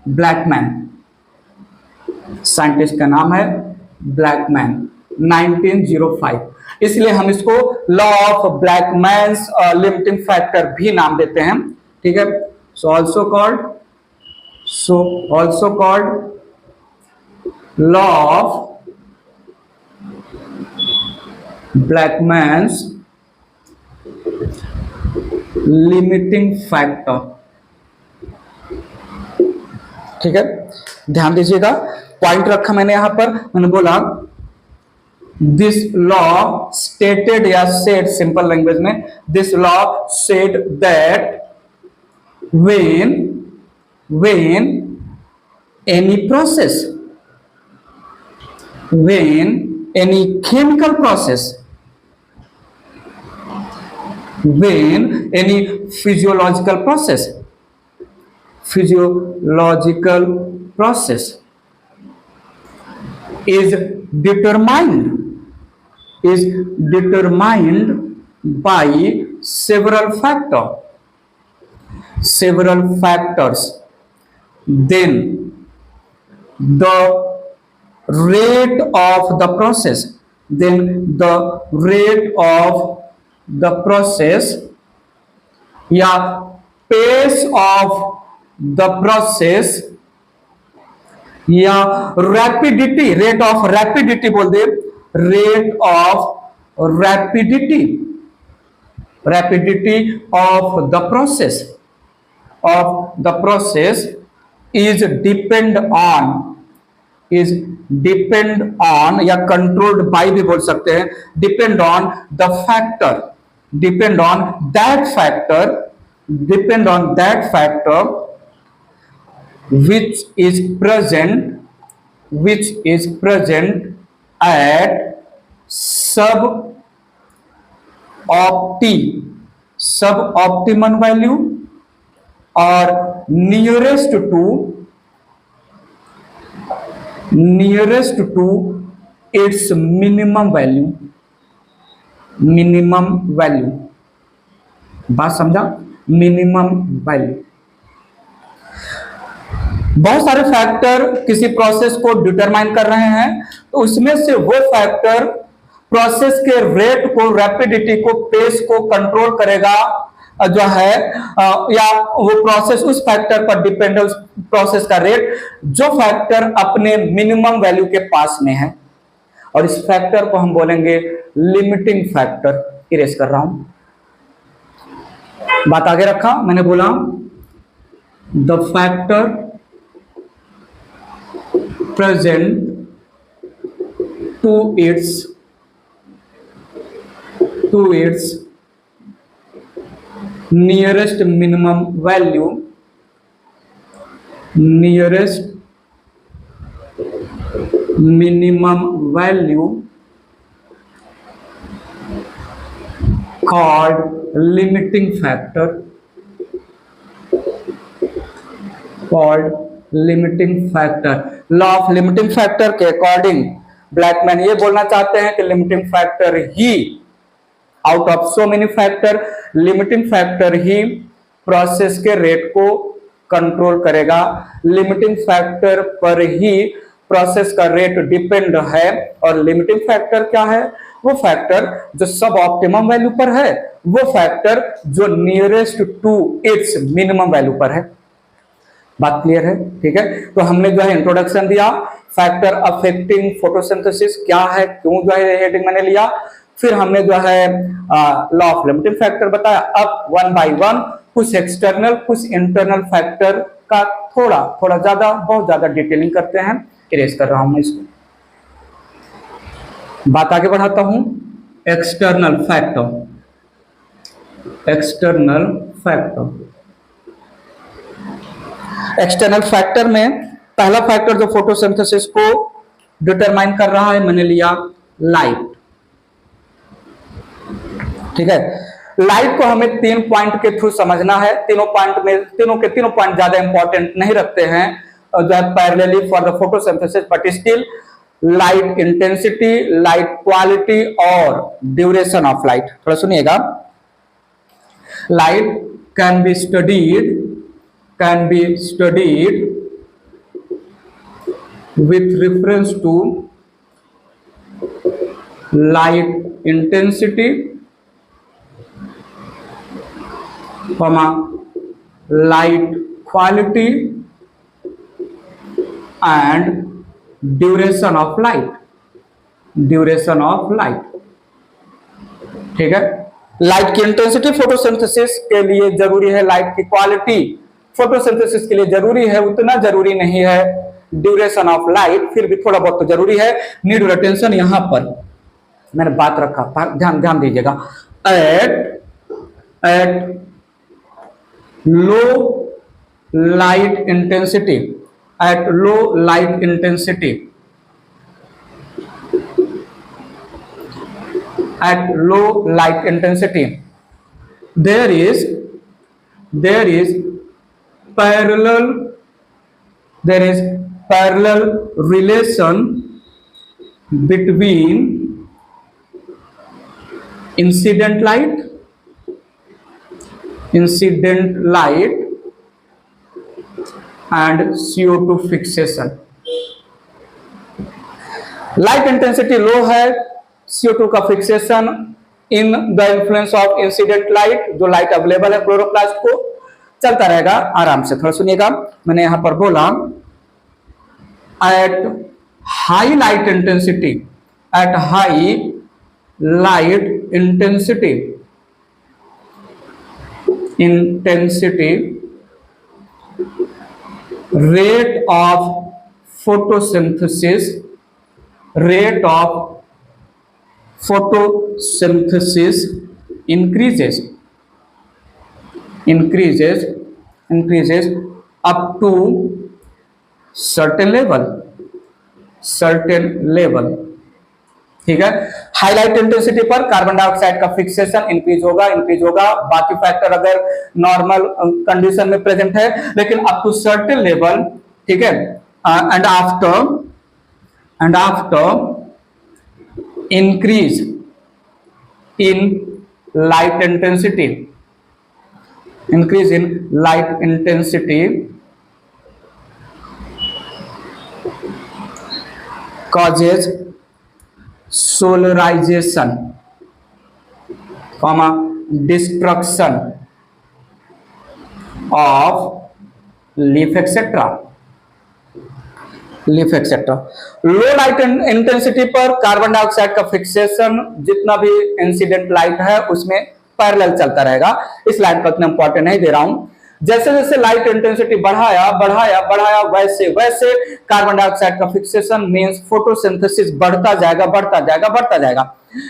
ब्लैकमैन, साइंटिस्ट का नाम है ब्लैकमैन, 1905, इसलिए हम इसको law of Blackman's limiting factor भी नाम देते हैं। ठीक है, so also called law of Blackman's limiting factor. ठीक है, ध्यान दीजिएगा, पॉइंट रखा मैंने यहां पर, मैंने बोला दिस लॉ स्टेटेड या सेड, सिंपल लैंग्वेज में, this law said that when any process, when any chemical process, when any physiological process is determined by several factors, then the rate of the process या pace of the process या rapidity, rate of rapidity बोल दे, rate of rapidity of the process is depend on या controlled by भी बोल सकते हैं, depend on that factor which is present at suboptimal value or nearest to its minimum value। बात समझा, minimum value. बहुत सारे फैक्टर किसी प्रोसेस को डिटरमाइन कर रहे हैं, तो उसमें से वो फैक्टर प्रोसेस के रेट को, रैपिडिटी को, पेस को कंट्रोल करेगा जो है, या वो प्रोसेस उस फैक्टर पर डिपेंड है, उस प्रोसेस का रेट जो फैक्टर अपने मिनिमम वैल्यू के पास में है, और इस फैक्टर को हम बोलेंगे लिमिटिंग फैक्टर। इरेज कर रहा हूं, बात आगे रखा, मैंने बोला the factor present to its nearest minimum value called limiting factor, law of limiting factor के अकॉर्डिंग ब्लैकमैन ये बोलना चाहते हैं कि लिमिटिंग फैक्टर ही, out of so many factor, limiting factor ही प्रोसेस के रेट को कंट्रोल करेगा, लिमिटिंग फैक्टर पर ही प्रोसेस का रेट डिपेंड है। और लिमिटिंग फैक्टर क्या है? वो फैक्टर जो सब ऑप्टिमम वैल्यू पर है, वो फैक्टर जो nearest to its minimum value पर है। बात क्लियर है? ठीक है, तो हमने जो है इंट्रोडक्शन दिया, फैक्टर अफेक्टिंग फोटोसिंथेसिस क्या है, क्यों जो है हेडिंग मैंने लिया, फिर हमने जो है लॉ ऑफ लिमिटिंग फैक्टर बताया। अब वन बाय वन कुछ एक्सटर्नल कुछ इंटरनल फैक्टर का थोड़ा ज्यादा, बहुत ज्यादा डिटेलिंग करते हैं। इरेज कर रहा हूं मैं इसको, बात आगे बढ़ाता हूं। External factor, external factor. External factor में पहला फैक्टर जो फोटोसिंथेसिस को डिटरमाइन कर रहा है, मैंने लिया लाइट। ठीक है, लाइट को हमें 3 पॉइंट के थ्रू समझना है। तीनों पॉइंट में तीनों पॉइंट ज्यादा इंपॉर्टेंट नहीं रखते हैं जो है parallelly for the photosynthesis, but still light intensity, light quality और ड्यूरेशन ऑफ लाइट। थोड़ा सुनिएगा। Light can be studied with reference to light intensity, light quality and duration of light, ठीक है। लाइट की इंटेंसिटी फोटोसिंथेसिस के लिए जरूरी है, लाइट की क्वालिटी फोटोसिंथेसिस के लिए जरूरी है, उतना जरूरी नहीं है। ड्यूरेशन ऑफ लाइट फिर भी थोड़ा बहुत तो जरूरी है। नीड और अटेंशन, यहां पर मैंने बात रखा, ध्यान दीजिएगा। At low light intensity, at low light intensity, at low light intensity there is parallel relation between incident light and CO2 fixation। Light intensity low है, CO2 का fixation in the influence of incident light, जो light available है chloroplast को, चलता रहेगा आराम से। थोड़ा सुनिएगा, मैंने यहां पर बोला at high light intensity, at high light intensity rate of photosynthesis increases up to certain level, ठीक है। हाईलाइट इंटेंसिटी पर कार्बन डाइऑक्साइड का फिक्सेशन इंक्रीज होगा, बाकी फैक्टर अगर नॉर्मल कंडीशन में प्रेजेंट है, लेकिन अप टू सर्टेन लेवल, ठीक है। And after increase in light intensity causes solarization, destruction of leaf etc। Low light intensity पर कार्बन डाइऑक्साइड का फिक्सेशन जितना भी इंसिडेंट लाइट है उसमें पैरेलल चलता रहेगा। इस लाइट का उतना इंपॉर्टेंट नहीं दे रहा हूं। जैसे जैसे लाइट इंटेंसिटी बढ़ाया वैसे वैसे कार्बन डाइऑक्साइड का फिक्सेशन मींस फोटोसिंथेसिस बढ़ता जाएगा।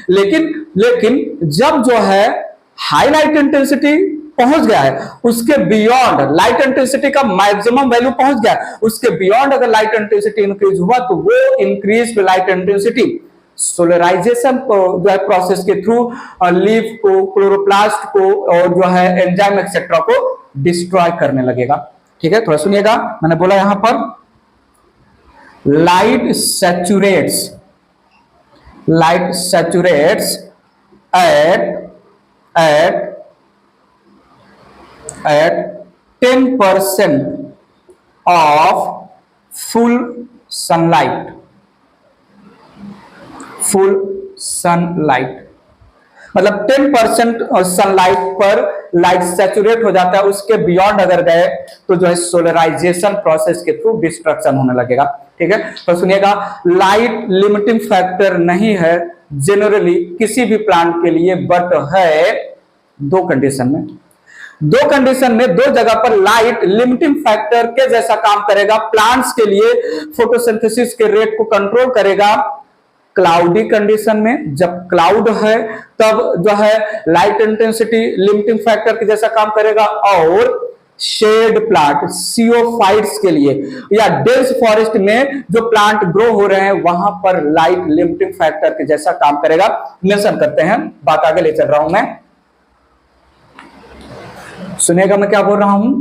लेकिन जब जो है हाई लाइट इंटेंसिटी पहुंच गया है, उसके बियॉन्ड लाइट इंटेंसिटी का मैक्सिमम वैल्यू पहुंच गया है, उसके बियॉन्ड अगर लाइट इंटेंसिटी इंक्रीज हुआ तो वो इंक्रीज लाइट इंटेंसिटी सोलराइजेशन को जो है प्रोसेस के थ्रू लीफ को, क्लोरोप्लास्ट को और जो है एंजाइम एक्सेट्रा को डिस्ट्रॉय करने लगेगा। ठीक है, थोड़ा सुनिएगा। मैंने बोला यहां पर light सैचुरेट्स at 10% of full sunlight, मतलब 10% सनलाइट पर लाइट सैचुरेट हो जाता है, उसके बियॉन्ड अगर गए तो जो है सोलराइजेशन प्रोसेस के थ्रू डिस्ट्रक्शन होने लगेगा। ठीक है, तो सुनिएगा, लाइट लिमिटिंग फैक्टर नहीं है जनरली किसी भी प्लांट के लिए, बट है दो कंडीशन में, दो जगह पर लाइट लिमिटिंग फैक्टर के जैसा काम करेगा। प्लांट्स के लिए फोटोसिंथेसिस के रेट को कंट्रोल करेगा क्लाउडी कंडीशन में, जब क्लाउड है तब जो है लाइट इंटेंसिटी लिमिटिंग फैक्टर के जैसा काम करेगा, और शेड प्लांट सीओफाइट्स के लिए या डेंस फॉरेस्ट में जो प्लांट ग्रो हो रहे हैं वहां पर लाइट लिमिटिंग फैक्टर के जैसा काम करेगा। मेंशन करते हैं, बात आगे ले चल रहा हूं मैं, सुनिएगा मैं क्या बोल रहा हूं।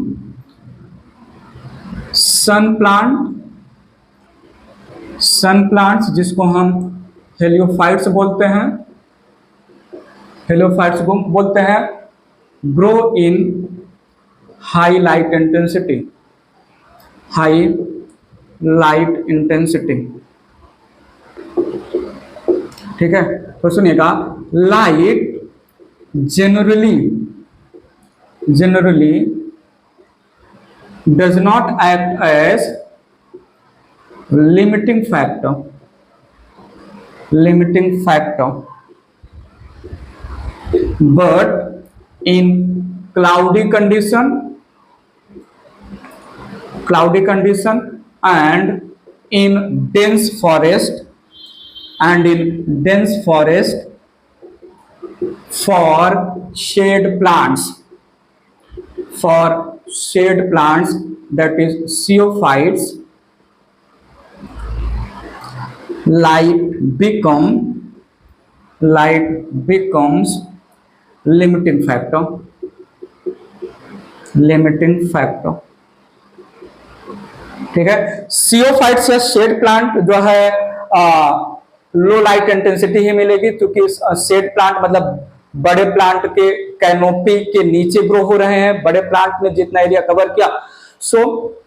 सन प्लांट्स जिसको हम हेलियोफाइट्स बोलते हैं, हेलियोफाइट्स को बोलते हैं, grow in high light intensity, high light intensity. ठीक है, तो सुनिएगा, light generally does not act as limiting factor, but in cloudy condition and in dense forest for shade plants, that is xeophytes, light becomes limiting factor। ठीक है, सीओफाइट्स या shade plant जो है लो light intensity ही मिलेगी, क्योंकि शेड प्लांट मतलब बड़े plant के कैनोपी के नीचे ग्रो हो रहे हैं, बड़े प्लांट ने जितना एरिया कवर किया, सो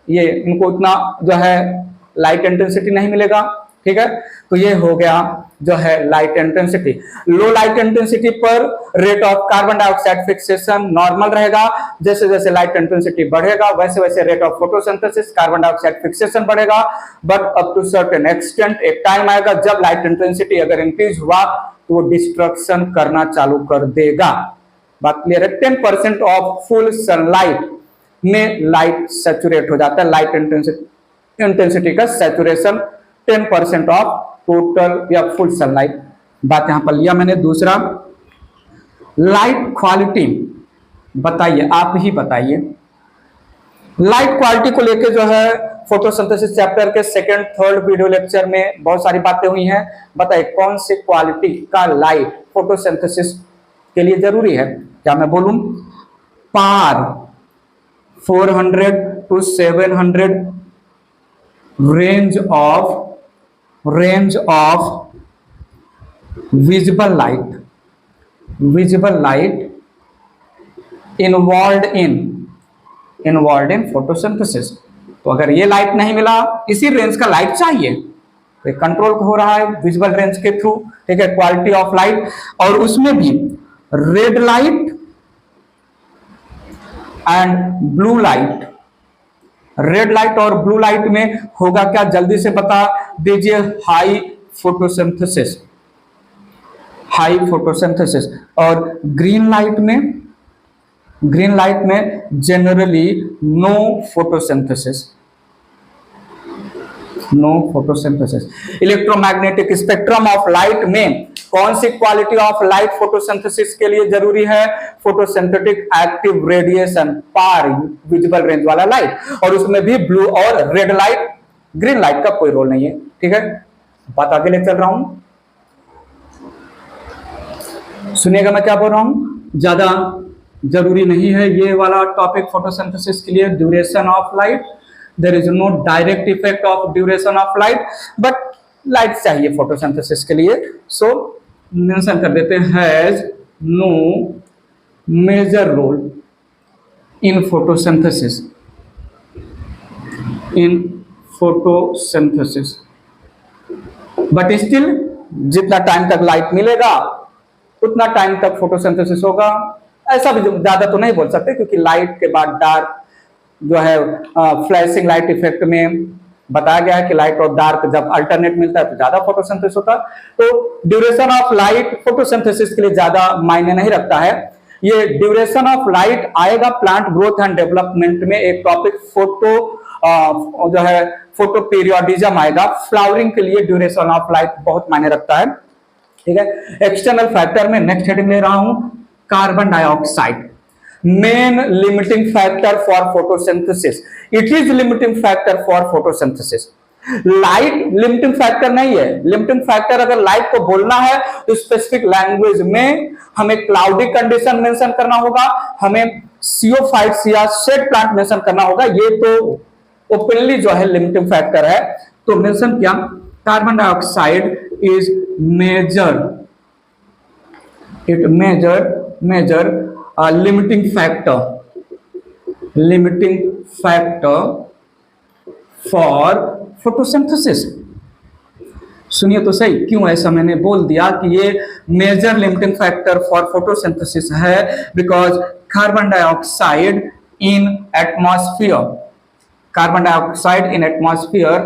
ये इनको उतना जो है लाइट इंटेंसिटी नहीं मिलेगा। ठीक है, तो ये हो गया जो है light intensity. Low light intensity पर rate of carbon dioxide fixation normal रहेगा, जैसे जैसे लाइट इंटेंसिटी बढ़ेगा वैसे वैसे rate of photosynthesis carbon dioxide fixation बढ़ेगा, but up to certain extent एक टाइम आएगा जब लाइट इंटेंसिटी अगर इंक्रीज हुआ तो वो डिस्ट्रक्शन करना चालू कर देगा। बात क्लियर है? 10% ऑफ फुल सनलाइट में लाइट सैचुरेट हो जाता है, लाइट इंटेंसिटी का सैचुरेशन 10% ऑफ टोटल या फुल सनलाइट। बात यहां पर लिया मैंने। दूसरा, लाइट क्वालिटी बताइए, आप ही बताइए। लाइट क्वालिटी को लेके जो है फोटोसिंथेसिस चैप्टर के सेकंड थर्ड वीडियो लेक्चर में बहुत सारी बातें हुई हैं। बताइए कौन सी क्वालिटी का लाइट फोटोसिंथेसिस के लिए जरूरी है? क्या मैं बोलूं? पार 400 to 700 range of visible light involved in photosynthesis। तो अगर ये लाइट नहीं मिला, इसी रेंज का लाइट चाहिए, तो कंट्रोल हो रहा है विजिबल रेंज के थ्रू। ठीक है, क्वालिटी ऑफ लाइट, और उसमें भी red light and blue light. Red light और ब्लू लाइट में होगा क्या, जल्दी से बता दीजिए? High photosynthesis. और ग्रीन लाइट में generally no photosynthesis. Electromagnetic spectrum of light में कौन सी क्वालिटी ऑफ लाइट फोटोसिंथेसिस के लिए जरूरी है? Photosynthetic active radiation, PAR visible range वाला लाइट, और उसमें भी ब्लू और रेड लाइट, ग्रीन लाइट का कोई रोल नहीं है। ठीक है, बात आगे ले चल रहा हूं, सुनिएगा मैं क्या बोल रहा हूं। ज्यादा जरूरी नहीं है ये वाला टॉपिक फोटोसिंथेसिस के लिए। Duration of light, there is no direct effect of duration of light, but light चाहिए फोटोसिंथेसिस के लिए, सो मेंशन कर देते हैं has no major role in photosynthesis. But still जितना टाइम तक लाइट मिलेगा उतना टाइम तक फोटोसिंथेसिस होगा। ऐसा भी ज्यादा तो नहीं बोल सकते, क्योंकि लाइट के बाद डार्क जो है फ्लैशिंग लाइट इफेक्ट में बताया गया है कि लाइट और डार्क जब अल्टरनेट मिलता है तो ज्यादा फोटोसिंथेसिस होता है। तो ड्यूरेशन ऑफ लाइट फोटोसिंथेसिस के लिए ज्यादा मायने नहीं रखता है। ये ड्यूरेशन ऑफ लाइट आएगा प्लांट ग्रोथ एंड डेवलपमेंट में, एक टॉपिक फोटो जो है फोटो पीरियोडिज्म आएगा। फ्लावरिंग के लिए ड्यूरेशन ऑफ लाइफ बहुत मायने रखता है, ठीक है। एक्सटर्नल फैक्टर में नेक्स्ट हेडिंग ले रहा हूं, carbon dioxide, main limiting factor for photosynthesis. It is limiting factor for photosynthesis. Light limiting factor नहीं है। लिमिटिंग फैक्टर अगर लाइट को बोलना है तो स्पेसिफिक लैंग्वेज में हमें क्लाउडी कंडीशन मेंशन करना होगा, हमें सियोफाइट्स या शेड प्लांट मेंशन करना होगा। ये तो ओपनली जो है लिमिटिंग फैक्टर है, तो मेंशन किया carbon dioxide is major, it major limiting factor for photosynthesis. सुनिए तो सही, क्यों ऐसा मैंने बोल दिया कि ये major limiting factor for photosynthesis है? Because carbon dioxide in atmosphere, carbon dioxide in atmosphere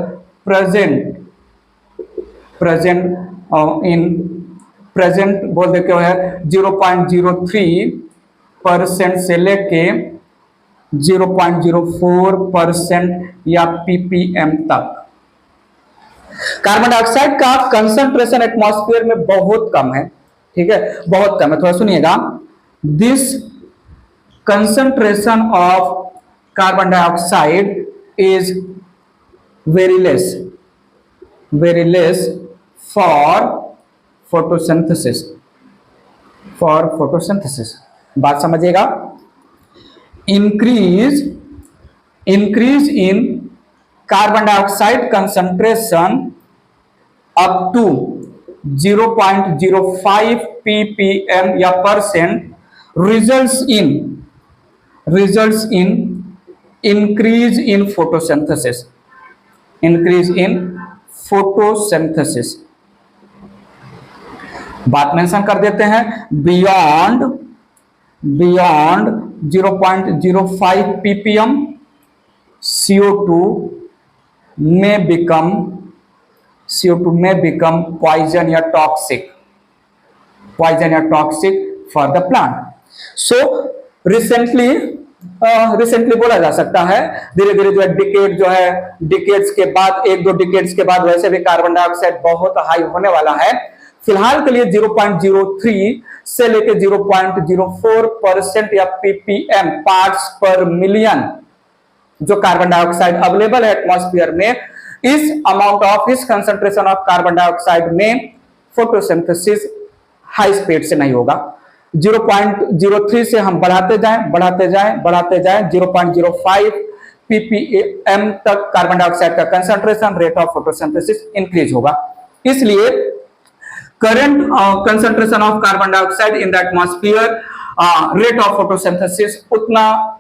present बोल दे क्यों है 0.03% से लेके 0.04% या ppm तक। कार्बन डाइऑक्साइड का कंसंट्रेशन एटमॉस्फेयर में बहुत कम है, ठीक है, बहुत कम है। थोड़ा सुनिएगा, this concentration of carbon dioxide is very less for photosynthesis, बात समझिएगा। Increase in carbon dioxide concentration up to 0.05 ppm या percent results in increase in photosynthesis. बात मेंशन कर देते हैं, beyond 0.05 ppm CO2 may become poison या toxic for the plant. So recently बोला जा सकता है, धीरे धीरे जो है डिकेड्स के बाद, 1-2 डिकेड्स के बाद वैसे भी कार्बन डाइऑक्साइड बहुत हाई होने वाला है। फिलहाल के लिए 0.03 से लेके 0.04% या ppm पार्ट्स पर मिलियन जो कार्बन डाइऑक्साइड अवेलेबल है एटमॉस्फेयर में, इस अमाउंट ऑफ इस कंसंट्रेशन ऑफ कार्बन डाइऑक्साइड में फोटोसिंथेसिस हाई स्पीड से नहीं होगा। 0.03 से हम बढ़ाते जाएं 0.05 ppm तक कार्बन डाइऑक्साइड का concentration, rate of photosynthesis increase होगा। इसलिए current concentration of carbon dioxide in the atmosphere, rate of photosynthesis उतना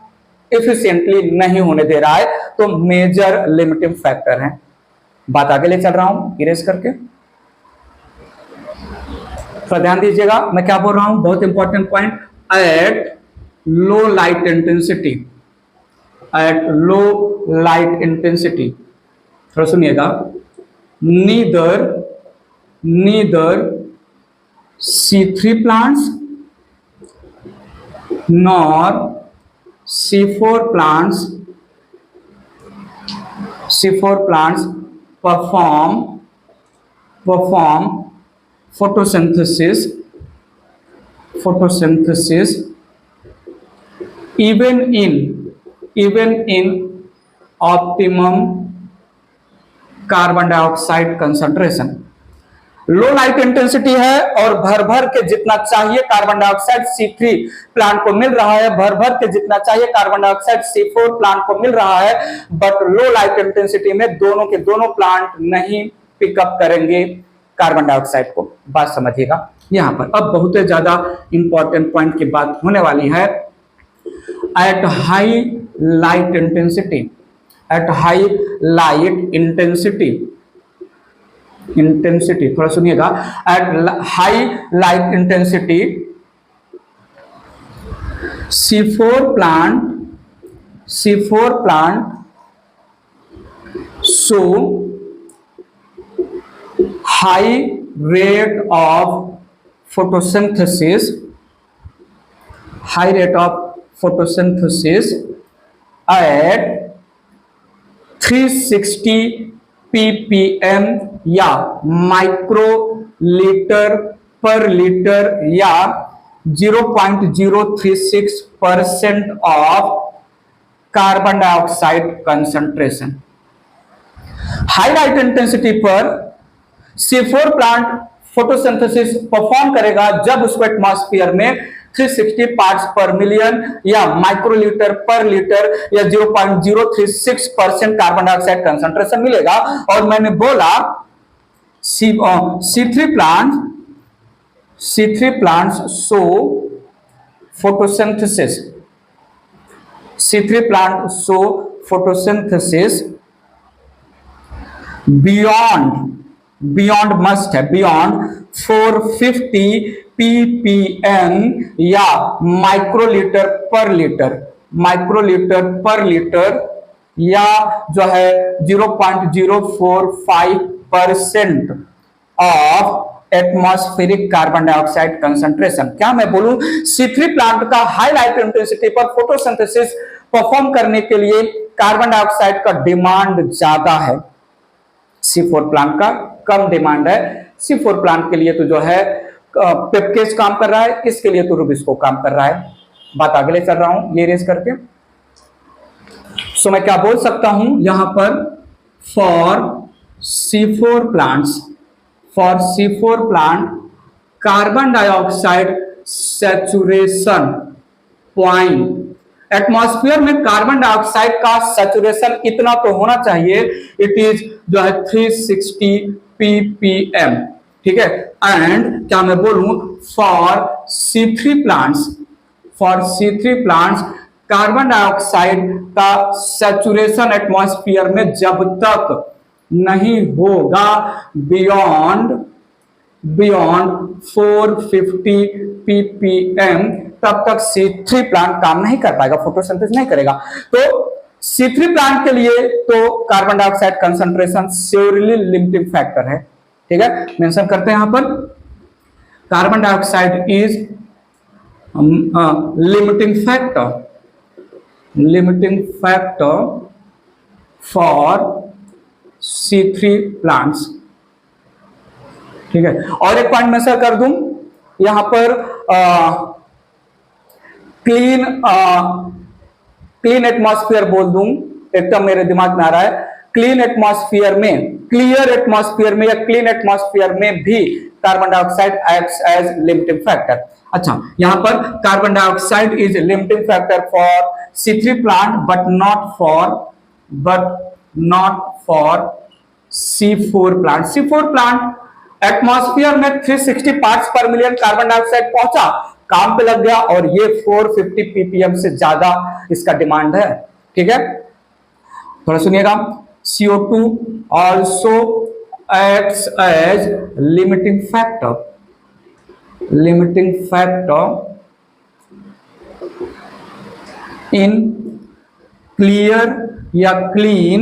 एफिशिएंटली नहीं होने दे रहा है, तो मेजर लिमिटिंग फैक्टर है। बात आगे ले चल रहा हूं इरेज करके, तो ध्यान दीजिएगा मैं क्या बोल रहा हूं, बहुत important point. At low light intensity, थोड़ा सुनिएगा, neither C3 plants nor C4 plants perform photosynthesis even in optimum carbon dioxide concentration. Low light intensity है और भर के जितना चाहिए कार्बन डाइऑक्साइड C3 प्लांट को मिल रहा है, भर के जितना चाहिए कार्बन डाइऑक्साइड C4 प्लांट को मिल रहा है, बट लो लाइट इंटेंसिटी में दोनों के दोनों प्लांट नहीं पिकअप करेंगे कार्बन डाइऑक्साइड को। बात समझिएगा यहां पर। अब बहुत ज्यादा इंपॉर्टेंट पॉइंट की बात होने वाली है। एट हाई लाइट इंटेंसिटी, थोड़ा सुनिएगा, at high light intensity C4 plant show high rate of photosynthesis at 360 ppm या माइक्रो लीटर पर लीटर या 0.036% of carbon dioxide concentration. High light intensity पर C4 प्लांट फोटोसिंथेसिस परफॉर्म करेगा जब उसको atmosphere में 360 पार्ट्स पर मिलियन या माइक्रोलीटर पर लीटर या 0.036% कार्बन डाइऑक्साइड कंसंट्रेशन मिलेगा। और मैंने बोला C3 plants show photosynthesis। C3 plants show photosynthesis beyond must है beyond 450 ppm या माइक्रोलीटर पर लीटर या जो है 0.045% of atmospheric carbon dioxide concentration. क्या मैं बोलूं, C3 प्लांट का हाई लाइट इंटेंसिटी पर फोटोसिंथेसिस परफॉर्म करने के लिए कार्बन डाइऑक्साइड का डिमांड ज्यादा है, C4 प्लांट का कम डिमांड है। C4 प्लांट के लिए तो जो है पेपकेज काम कर रहा है, इसके लिए तो रुबिस्को काम कर रहा है। बात आगे ले चल रहा हूं ये रेस करके। सो मैं क्या बोल सकता हूं यहां पर, for C4 plant carbon dioxide saturation point, atmosphere में कार्बन डाइऑक्साइड का सैचुरेशन इतना तो होना चाहिए, इट इज जो है 360 ppm, ठीक है। एंड क्या मैं बोलूं, for C3 plants carbon dioxide का सैचुरेशन एटमॉस्फेयर में जब तक नहीं होगा बियॉन्ड 450 ppm तब तक C3 प्लांट काम नहीं कर पाएगा, फोटोसिंथेसिस नहीं करेगा। तो C3 प्लांट के लिए तो carbon dioxide concentration surely limiting factor है, ठीक है। मेंशन करते हैं यहां पर, carbon dioxide is limiting factor for C3 plants, ठीक है। और एक पॉइंट मैं सर कर दूं यहां पर, क्लीन एटमॉस्फेयर बोल दूं, एकदम मेरे दिमाग में आ रहा है, क्लियर एटमॉस्फेयर में या क्लीन एटमॉस्फेयर में भी carbon dioxide acts as limiting factor. अच्छा, यहां पर carbon dioxide is limiting factor for C3 plant but not for C4 plant. C4 plant atmosphere में 360 पार्ट्स पर मिलियन कार्बन डाइऑक्साइड पहुंचा, काम पे लग गया और ये 450 ppm से ज्यादा इसका डिमांड है, ठीक है। थोड़ा सुनिएगा, CO2 also acts as limiting factor in clear या क्लीन,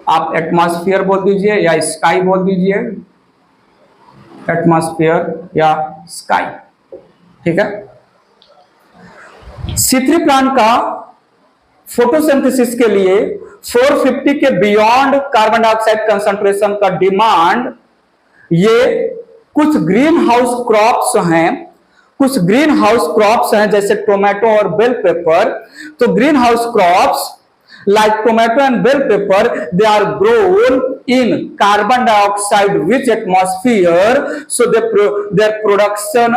आप एटमॉस्फेयर बोल दीजिए या स्काई बोल दीजिए, एटमॉस्फेयर या स्काई, ठीक है। C3 प्लांट का फोटोसिंथेसिस के लिए 450 के बियॉन्ड कार्बन डाइऑक्साइड कंसंट्रेशन का डिमांड, ये कुछ ग्रीन हाउस क्रॉप्स हैं जैसे टोमेटो और बेल पेपर। तो green house crops like tomato and bell pepper, they are grown in carbon dioxide rich atmosphere, so their production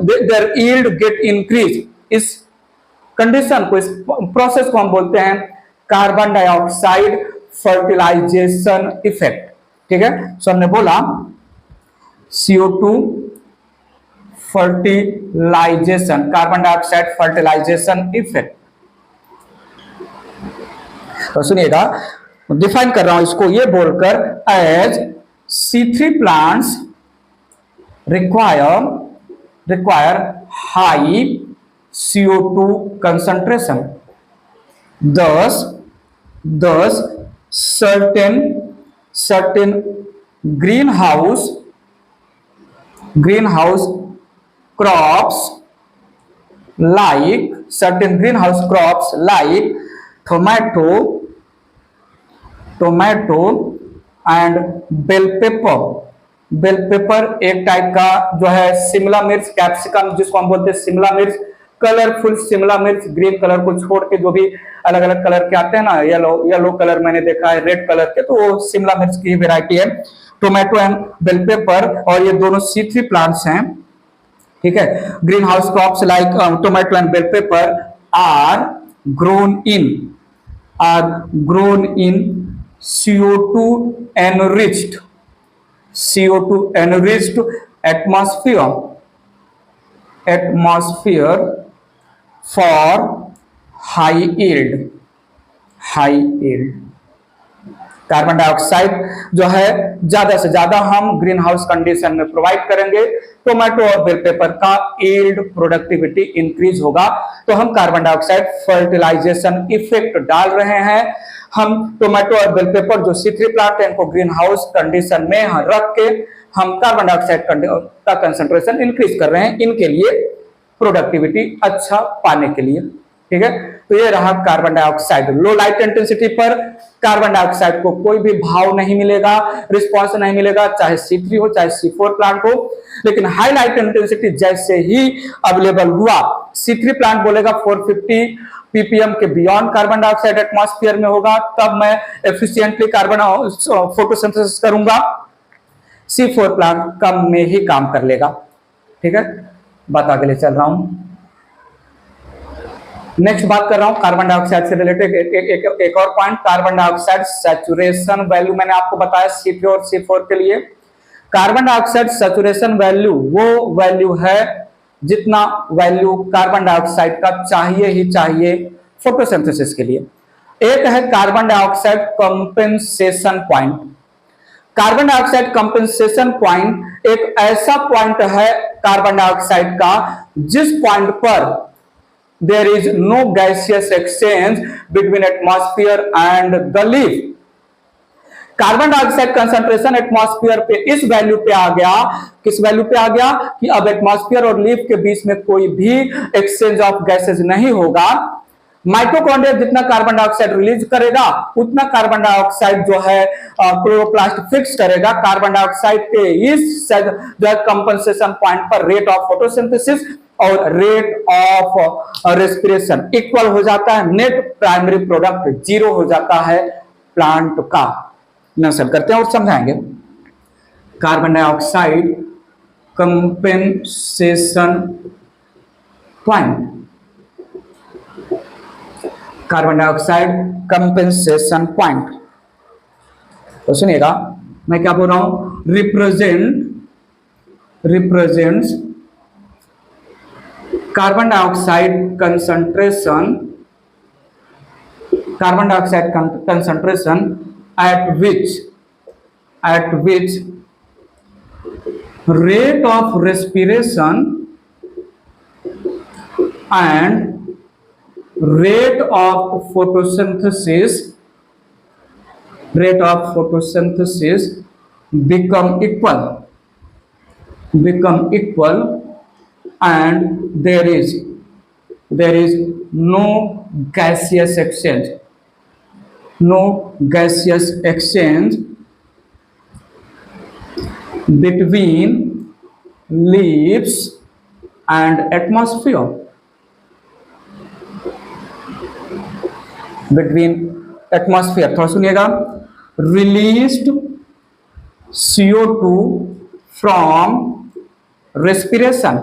their yield get increased। इस condition को, इस process को हम बोलते हैं कार्बन डाइऑक्साइड फर्टिलाइजेशन इफेक्ट, ठीक है। सो हमने बोला CO2 fertilization, carbon dioxide fertilization effect. तो सुनिएगा, डिफाइन कर रहा हूं इसको ये बोलकर, as C3 plants require high CO2 concentration, thus certain greenhouse crops like tomato tomato and bell pepper. Bell pepper एक टाइप का जो है शिमला मिर्च, कैप्सिकम जिसको हम बोलते हैं शिमला मिर्च, कलरफुल शिमला मिर्च, ग्रीन कलर को छोड़ के जो भी अलग अलग कलर के आते हैं ना, येलो कलर मैंने देखा है, रेड कलर के, तो वो शिमला मिर्च की वेराइटी है। टोमेटो एंड बेल पेपर, और ये दोनों C3 प्लांट्स हैं, ठीक है। Greenhouse crops like tomato and bell pepper are grown in CO2 enriched atmosphere for high yield। कार्बन डाइऑक्साइड जो है ज्यादा से ज्यादा हम ग्रीन हाउस कंडीशन में प्रोवाइड करेंगे, टोमेटो और बेल पेपर का यील्ड प्रोडक्टिविटी इंक्रीज होगा। तो हम कार्बन डाइऑक्साइड फर्टिलाइजेशन इफेक्ट डाल रहे हैं। हम टोमेटो और बेल पेपर जो C3 प्लांट है, इनको ग्रीन हाउस कंडीशन में रख के हम कार्बन डाइऑक्साइड का कंसंट्रेशन इंक्रीज कर रहे हैं, इनके लिए प्रोडक्टिविटी अच्छा पाने के लिए, ठीक है। तो ये रहा कार्बन डाइऑक्साइड। लो लाइट इंटेंसिटी पर कार्बन डाइऑक्साइड को कोई भी भाव नहीं मिलेगा, रिस्पॉन्स नहीं मिलेगा, चाहे C3 हो चाहे C4 प्लांट हो। लेकिन हाई लाइट इंटेंसिटी जैसे ही अवेलेबल हुआ, C3 प्लांट बोलेगा 450 ppm के बियॉन्ड कार्बन डाइऑक्साइड एटमॉस्फेयर में होगा, तब मैं एफिशिएंटली कार्बन फोटोसिंथेसिस करूंगा। C4 प्लांट कम में ही काम कर लेगा, ठीक है। बात आगे ले चल रहा हूं। नेक्स्ट बात कर रहा हूं कार्बन डाइऑक्साइड से रिलेटेड एक और point, carbon dioxide saturation value. मैंने आपको बताया C3 और C4 के लिए कार्बन डाइऑक्साइड सैचुरेशन वैल्यू वो वैल्यू है जितना वैल्यू कार्बन डाइऑक्साइड का चाहिए ही चाहिए फोटोसिंथेसिस के लिए। एक है carbon dioxide compensation point. Carbon dioxide compensation point एक ऐसा पॉइंट है कार्बन डाइऑक्साइड का जिस पॉइंट पर there is no gaseous exchange between atmosphere and the leaf। Carbon dioxide concentration atmosphere पे इस वैल्यू पे आ गया, किस वैल्यू पे आ गया कि अब एटमॉस्फेयर और लीफ के बीच में कोई भी एक्सचेंज ऑफ गैसेज नहीं होगा। माइटोकॉन्ड्रिया जितना कार्बन डाइऑक्साइड रिलीज करेगा उतना कार्बन डाइऑक्साइड जो है क्लोरोप्लास्ट फिक्स करेगा। कार्बन डाइऑक्साइड के इस जो है कंपनसेशन पॉइंट पर रेट ऑफ फोटोसिंथेसिस और रेट ऑफ रेस्पिरेशन इक्वल हो जाता है, नेट प्राइमरी प्रोडक्ट जीरो हो जाता है प्लांट का। नसल करते हैं और समझाएंगे। Carbon dioxide compensation point, carbon dioxide compensation point, तो सुनिएगा मैं क्या बोल रहा हूं, represents carbon dioxide concentration at which rate of respiration and rate of photosynthesis become equal and there is no gaseous exchange between leaves and atmosphere, थोड़ा सुनिएगा। released CO2 from respiration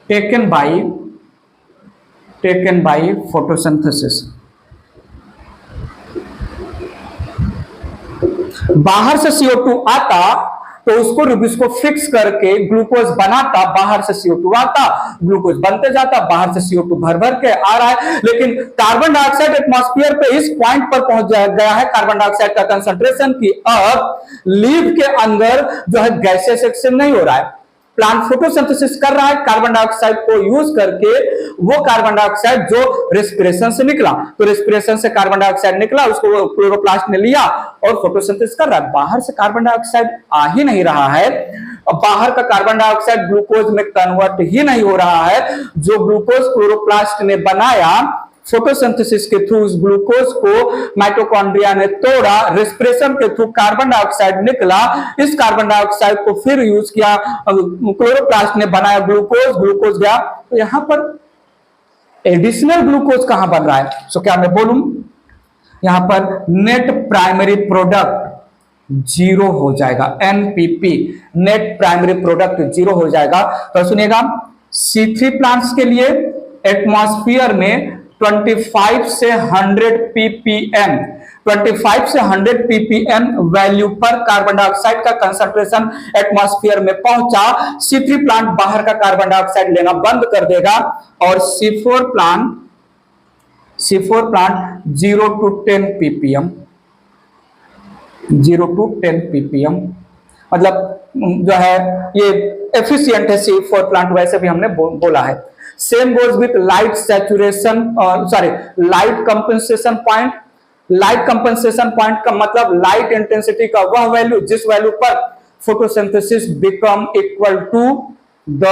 taken by photosynthesis। बाहर से CO2 आता तो उसको fix करके glucose बनाता, बाहर से CO2 आता, ग्लूकोज बनते जाता, बाहर से CO2 भर भर के आ रहा है। लेकिन कार्बन डाइऑक्साइड एटमॉस्फेयर पे इस पॉइंट पर पहुंच गया है कार्बन डाइऑक्साइड का कंसंट्रेशन की अब लीफ के अंदर जो है गैसेस एक्सचेंज नहीं हो रहा है। प्लांट फोटोसिंथेसिस कर रहा है कार्बन डाइऑक्साइड को यूज करके, वो कार्बन डाइऑक्साइड जो रेस्पिरेशन से निकला, तो रेस्पिरेशन से कार्बन डाइऑक्साइड निकला, उसको क्लोरोप्लास्ट ने लिया और फोटोसिंथेसिस कर रहा है। बाहर से कार्बन डाइऑक्साइड आ ही नहीं रहा है, बाहर का कार्बन डाइऑक्साइड ग्लूकोज में कन्वर्ट ही नहीं हो रहा है। जो ग्लूकोज क्लोरोप्लास्ट ने बनाया फोटोसिंथेसिस के थ्रू उस ग्लूकोज को माइटोकॉन्ड्रिया ने तोड़ा, रेस्पिरेशन के थ्रू कार्बन डाइऑक्साइड निकला, इस कार्बन डाइऑक्साइड को फिर यूज किया, क्लोरोप्लास्ट ने बनाया ग्लूकोज, ग्लूकोज गया। तो यहां पर एडिशनल ग्लूकोज कहां बन रहा है? सो क्या मैं बोलूं, यहां पर नेट प्राइमरी प्रोडक्ट जीरो हो जाएगा, NPP net primary product zero हो जाएगा। तो सुनिएगा, C3 प्लांट्स के लिए एटमॉस्फेयर में 25 से 100 ppm 25 से 100 ppm वैल्यू पर कार्बन डाइऑक्साइड का कंसंट्रेशन एटमॉस्फेयर में पहुंचा। C3 प्लांट बाहर का कार्बन डाइऑक्साइड लेना बंद कर देगा और C4 plant 0 to 10 ppm 0 to 10 ppm मतलब जो है ये एफिशिएंट है C4 प्लांट, वैसे भी हमने बोला है। Same goes with light saturation, light compensation point. Light compensation point का मतलब लाइट इंटेंसिटी का वह वैल्यू जिस वैल्यू पर photosynthesis become equal to the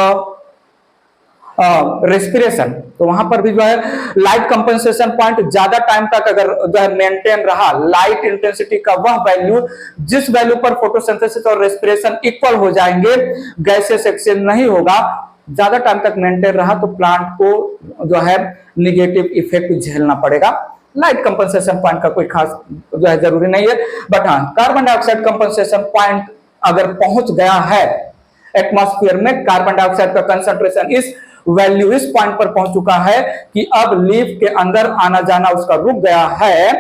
respiration. तो वहां पर भी जो है लाइट कंपनसेशन पॉइंट ज्यादा टाइम तक अगर जो है मेंटेन रहा, लाइट इंटेंसिटी का वह वैल्यू जिस वैल्यू पर फोटोसिंथेसिस और रेस्पिरेशन इक्वल हो जाएंगे, गैसेस एक्सचेंज नहीं होगा, ज्यादा टाइम तक मेंटेन रहा, तो प्लांट को जो है निगेटिव इफेक्ट झेलना पड़ेगा। लाइट कंपनसेशन पॉइंट का कोई खास जो है जरूरी नहीं है, बट हाँ कार्बन डाइऑक्साइड कंपनसेशन पॉइंट अगर पहुंच गया है एटमॉस्फेयर में, कार्बन डाइऑक्साइड का कंसंट्रेशन इस वैल्यू इस पॉइंट पर पहुंच चुका है कि अब लीफ के अंदर आना जाना उसका रुक गया है,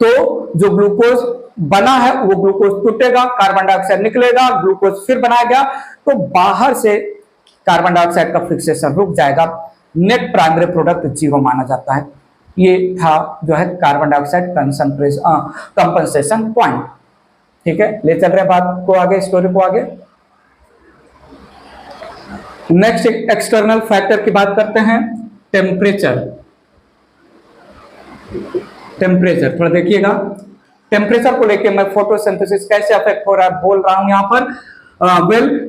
तो जो ग्लूकोज बना है वो ग्लूकोज टूटेगा, कार्बन डाइऑक्साइड निकलेगा, ग्लूकोज फिर बनाया गया, तो बाहर से कार्बन डाइऑक्साइड का फिक्सेशन रुक जाएगा, नेट प्राइमरी प्रोडक्ट जीरो माना जाता है। ये था जो है कार्बन डाइऑक्साइड कंपनसेशन पॉइंट। ठीक है, ले चल रहे बात को आगे, स्टोरी को आगे। नेक्स्ट एक्सटर्नल फैक्टर की बात करते हैं, टेम्परेचर। टेम्परेचर थोड़ा देखिएगा, टेम्परेचर को लेके मैं फोटोसिंथेसिस कैसे अफेक्ट हो रहा है बोल रहा हूं यहां पर।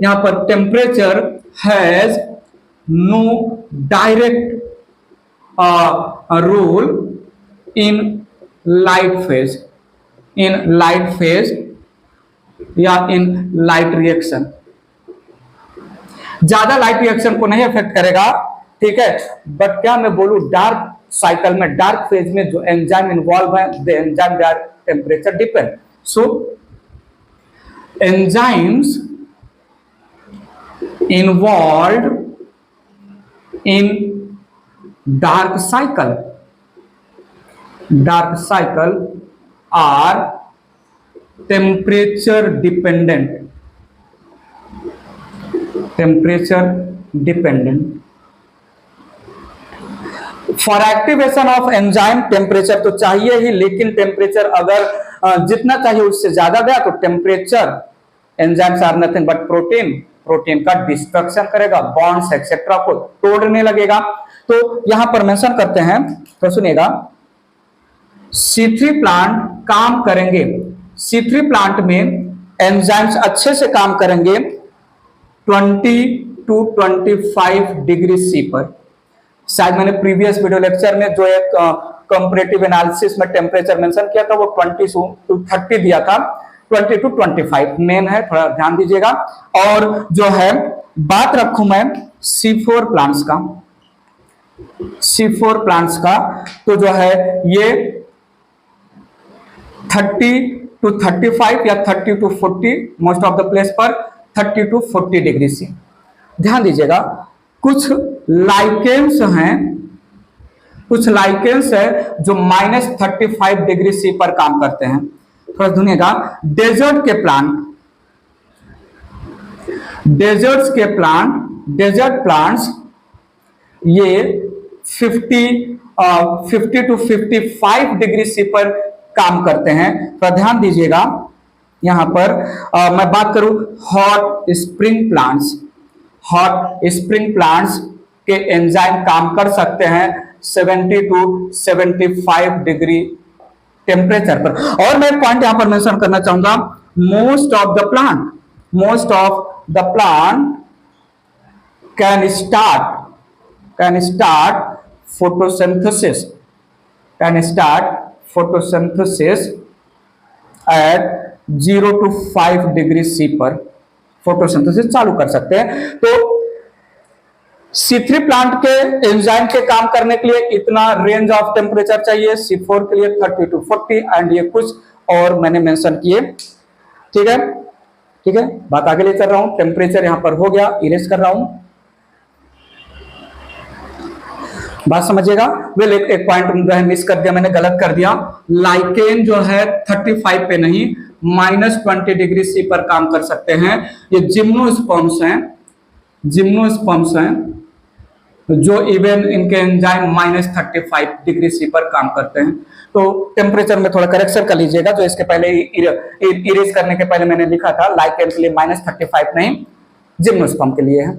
यहां पर temperature has no direct role in light phase या इन लाइट रिएक्शन। ज्यादा लाइट रिएक्शन को नहीं अफेक्ट करेगा, ठीक है, बट क्या मैं बोलूं डार्क साइकिल में, डार्क फेज में जो एंजाइम इन्वॉल्व है, the enzyme they are temperature depend. So enzymes involve in dark cycle are temperature dependent for activation of enzyme temperature तो चाहिए ही, लेकिन टेम्परेचर अगर जितना चाहिए उससे ज्यादा गया तो temperature, enzymes are nothing but protein का डिस्ट्रक्शन करेगा, बॉन्ड्स एक्सेट्रा को तोड़ने लगेगा। तो यहां पर मेंशन करते हैं, तो सुनिएगा, C3 प्लांट काम करेंगे, C3 प्लांट में एंजाइम्स अच्छे से काम करेंगे 20 to 25 डिग्री C पर। शायद मैंने प्रीवियस वीडियो लेक्चर में जो एक कंपैरेटिव एनालिसिस में टेम्परेचर मेंशन किया था वो 20 to 30 दिया था, 20 to 25 मेन है, थोड़ा ध्यान दीजिएगा। और जो है बात रखूं मैं C4 प्लांट्स का, तो जो है ये 30 to 35 या 30 to 40 most of the place पर 30 to 40 डिग्री सी। ध्यान दीजिएगा, कुछ लाइकेंस है जो -35 डिग्री सी पर काम करते हैं। थोड़ा सुनिएगा, डेजर्ट प्लांट्स ये 50 to 55 डिग्री सी पर काम करते हैं। तो ध्यान दीजिएगा, यहां पर मैं बात करूं हॉट स्प्रिंग प्लांट्स के एंजाइम काम कर सकते हैं 70 to 75 डिग्री टेम्परेचर पर। और मैं पॉइंट यहां पर मेंशन करना चाहूंगा, most of the plant can start photosynthesis can start photosynthesis at 0 to 5 degree C पर फोटोसिंथेसिस चालू कर सकते हैं। तो C3 प्लांट के एंजाइम के काम करने के लिए इतना रेंज ऑफ टेम्परेचर चाहिए, C4 के लिए 30 to 40 एंड ये कुछ और मैंने मेंशन किए। ठीक है, ठीक है, बात आगे ले चल रहा हूं। टेम्परेचर यहां पर हो गया, इरेज कर रहा हूं, बात समझिएगा। वेल एक पॉइंट जो है मिस कर दिया मैंने, गलत कर दिया। लाइकेन जो है 35 पे नहीं -20 डिग्री C पर काम कर सकते हैं। ये जिम्नोस्पर्म्स हैं, जिम्नोस्पर्म्स हैं जो इवन इनके एंजाइम -35 डिग्री C पर काम करते हैं। तो टेम्परेचर में थोड़ा करेक्शन कर लीजिएगा, जो इसके पहले इरेज करने के पहले मैंने लिखा था लाइकेन के लिए -35 नहीं, जिम्नोस्पर्म के लिए है।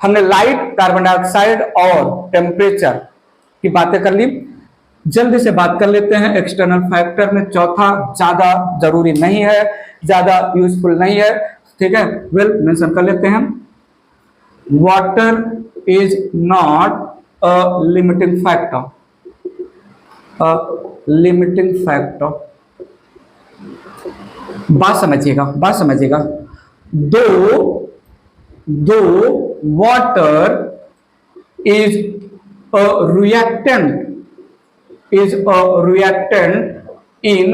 हमने लाइट, कार्बन डाइऑक्साइड और टेम्परेचर की बातें कर ली। जल्दी से बात कर लेते हैं एक्सटर्नल फैक्टर में। चौथा ज्यादा जरूरी नहीं है, ज्यादा यूजफुल नहीं है, ठीक है। वेल मेंशन कर लेते हैं, water is not a limiting factor, a limiting factor. बात समझिएगा, बात समझिएगा। दो water is a reactant in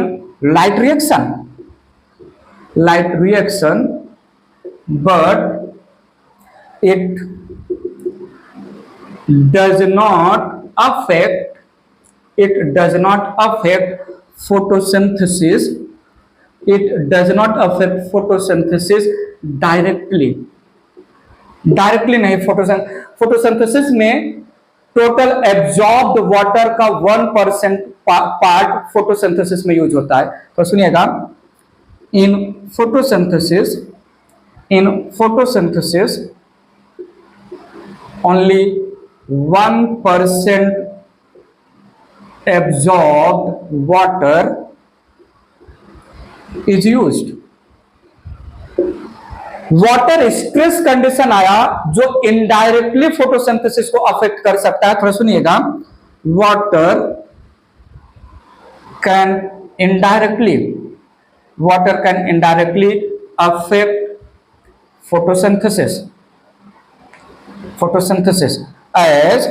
light reaction, but it does not affect photosynthesis. It does not affect photosynthesis directly नहीं। फोटोसिंथेसिस में टोटल एब्जॉर्ब्ड वाटर का 1% part photosynthesis में use होता है। तो सुनिएगा, in photosynthesis only 1% absorbed water is used. Water stress condition आया जो इनडायरेक्टली फोटोसिंथेसिस को अफेक्ट कर सकता है। थोड़ा सुनिएगा, water can indirectly affect photosynthesis as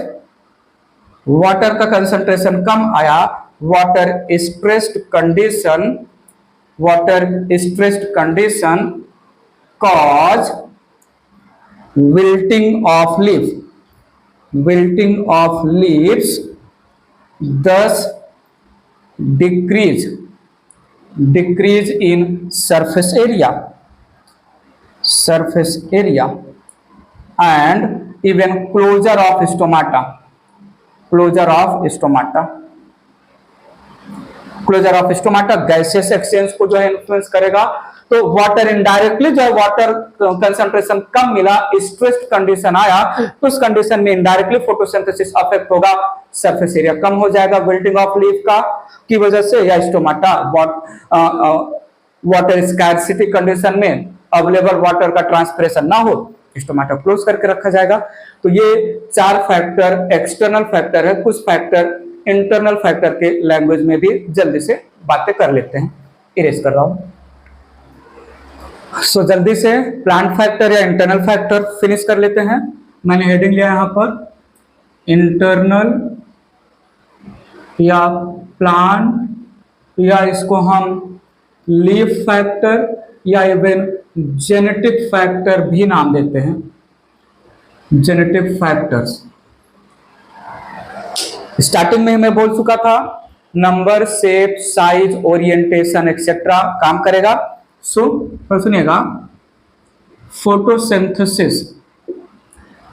water का कंसंट्रेशन कम आया, water stressed condition cause wilting of leaves, thus decrease in surface area and even closure of stomata। Gaseous exchange को जो है इन्फ्लुएंस करेगा। तो वाटर इनडायरेक्टली जो है वाटर कंसंट्रेशन कम मिला, स्ट्रेस्ड कंडीशन आया, तो उस कंडीशन में इनडायरेक्टली फोटोसिंथेसिस अफेक्ट होगा, सरफेस एरिया कम हो जाएगा विल्टिंग ऑफ लीफ का की वजह से, या स्टोमाटा वाटर स्कैर्सिटी कंडीशन में अवेलेबल वाटर का ट्रांसपिरेशन ना हो, स्टोमाटा क्लोज करके रखा जाएगा। तो ये 4 फैक्टर एक्सटर्नल फैक्टर है। कुछ फैक्टर इंटरनल फैक्टर के लैंग्वेज में भी जल्दी से बातें कर लेते हैं, इरेज कर रहा हूं। सो जल्दी से प्लांट फैक्टर या इंटरनल फैक्टर फिनिश कर लेते हैं। मैंने हेडिंग लिया यहां पर इंटरनल या प्लांट, या इसको हम लीफ फैक्टर या इवन जेनेटिक फैक्टर भी नाम देते हैं, जेनेटिक फैक्टर्स। स्टार्टिंग में मैं बोल चुका था, number, shape, size, orientation etcetera काम करेगा। सुनिएगा, फोटोसिंथेसिस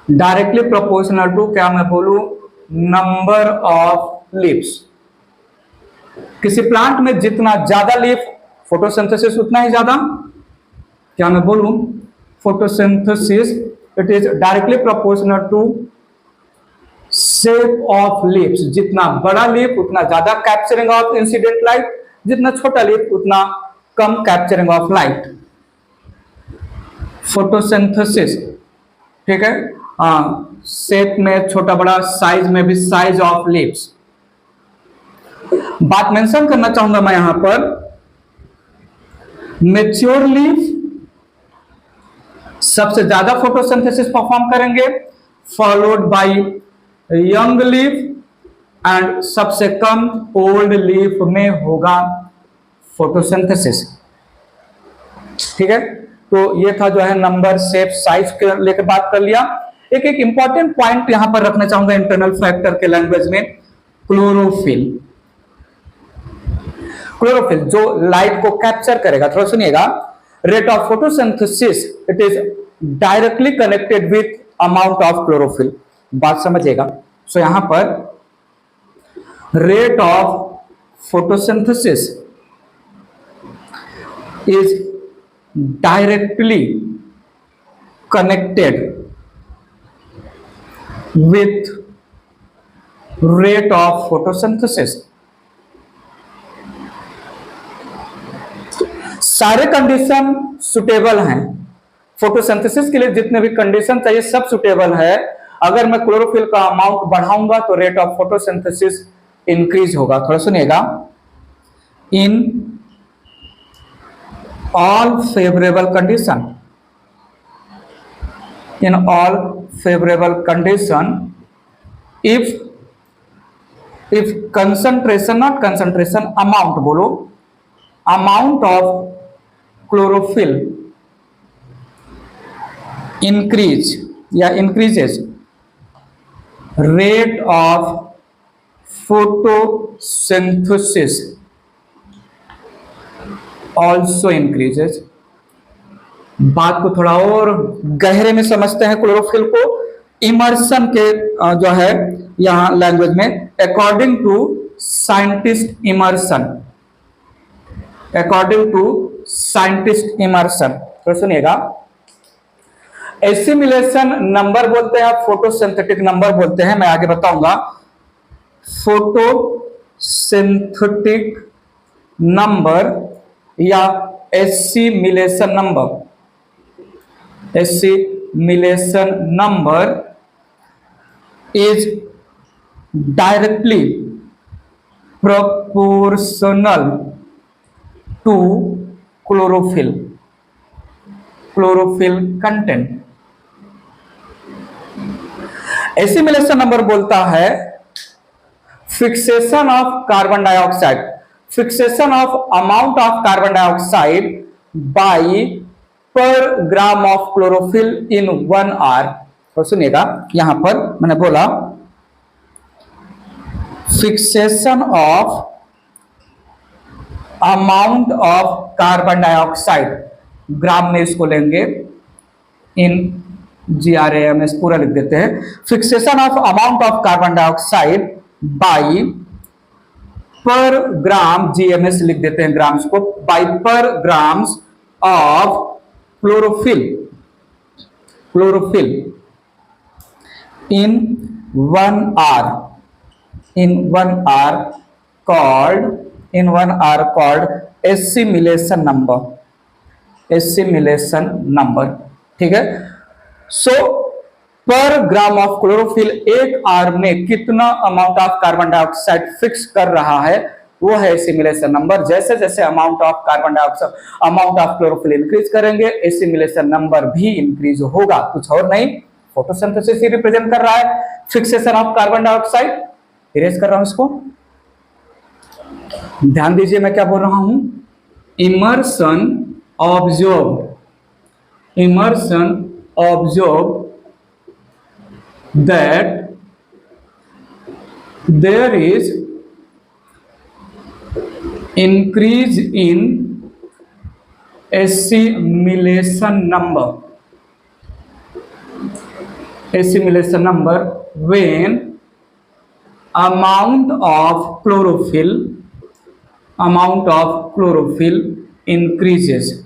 डायरेक्टली प्रोपोर्शनल टू, क्या मैं बोलूं, नंबर ऑफ लीव्स। किसी प्लांट में जितना ज्यादा लीफ, फोटोसिंथेसिस उतना ही ज्यादा, क्या मैं बोलूं, photosynthesis it is directly proportional to shape of leaves. जितना बड़ा लीफ उतना ज्यादा कैप्चरिंग ऑफ इंसिडेंट लाइट, जितना छोटा लीफ उतना कम कैप्चरिंग ऑफ लाइट। फोटोसिंथेसिस, ठीक है। शेप में छोटा बड़ा, साइज में भी, साइज ऑफ लीव्स। बात मेंशन करना चाहूंगा मैं यहां पर, मैच्योर लीव सबसे ज्यादा फोटोसिंथेसिस परफॉर्म करेंगे, followed by young leave, and सबसे कम ओल्ड लीफ में होगा फोटोसिंथेसिस। ठीक है, तो ये था जो है नंबर, शेप, साइज के लेकर बात कर लिया। एक एक इंपॉर्टेंट पॉइंट यहां पर रखना चाहूंगा इंटरनल फैक्टर के लैंग्वेज में, क्लोरोफिल। क्लोरोफिल जो लाइट को कैप्चर करेगा, थोड़ा सुनिएगा, rate of photosynthesis it is directly connected with amount of chlorophyll. बात समझिएगा। सो यहां पर rate of photosynthesis is directly connected with rate of photosynthesis। सारे कंडीशन सुटेबल हैं फोटोसिंथेसिस के लिए, जितने भी कंडीशन चाहिए सब सुटेबल है। अगर मैं क्लोरोफिल का अमाउंट बढ़ाऊंगा तो रेट ऑफ फोटोसिंथेसिस इंक्रीज होगा। थोड़ा सुनिएगा, इन all favorable condition, in all favorable condition, if concentration, not concentration, amount बोलो, amount of chlorophyll increase या increases, rate of photosynthesis also increases। बात को थोड़ा और गहरे में समझते हैं क्लोरोफिल को, इमर्सन के जो है यहां लैंग्वेज में, according to scientist Emerson, according to scientist Emerson. तो सुनिएगा, एसिमिलेशन नंबर बोलते हैं, फोटोसिंथेटिक नंबर बोलते हैं, मैं आगे बताऊंगा। फोटोसिंथेटिक नंबर या assimilation number, assimilation number is directly proportional to chlorophyll, chlorophyll content. Assimilation number बोलता है fixation of carbon dioxide, fixation of amount of carbon dioxide by per gram of chlorophyll in 1 hour. तो सुनिएगा, यहां पर मैंने बोला fixation of amount of carbon dioxide, gram में इसको लेंगे, इन GRAMS पूरा लिख देते हैं। Fixation of amount of carbon dioxide by per gram, GMS लिख देते हैं ग्राम्स को, by per grams of chlorophyll, chlorophyll in 1 hour, in 1 hour called, in 1 hour called assimilation number, assimilation number. ठीक है, सो पर ग्राम ऑफ क्लोरोफिल 1 आवर में कितना amount of carbon dioxide fix कर रहा है, वो है एसिमिलेशन नंबर। जैसे जैसे amount of carbon dioxide, amount of chlorophyll increase करेंगे, एसिमिलेशन नंबर भी इंक्रीज होगा। कुछ और नहीं, फोटोसिंथेसिस ही रिप्रेजेंट कर रहा है fixation of carbon dioxide. Erase कर रहा हूं इसको, ध्यान दीजिए मैं क्या बोल रहा हूं। Emerson observe, Emerson observe that there is increase in assimilation number, assimilation number when amount of chlorophyll, amount of chlorophyll increases।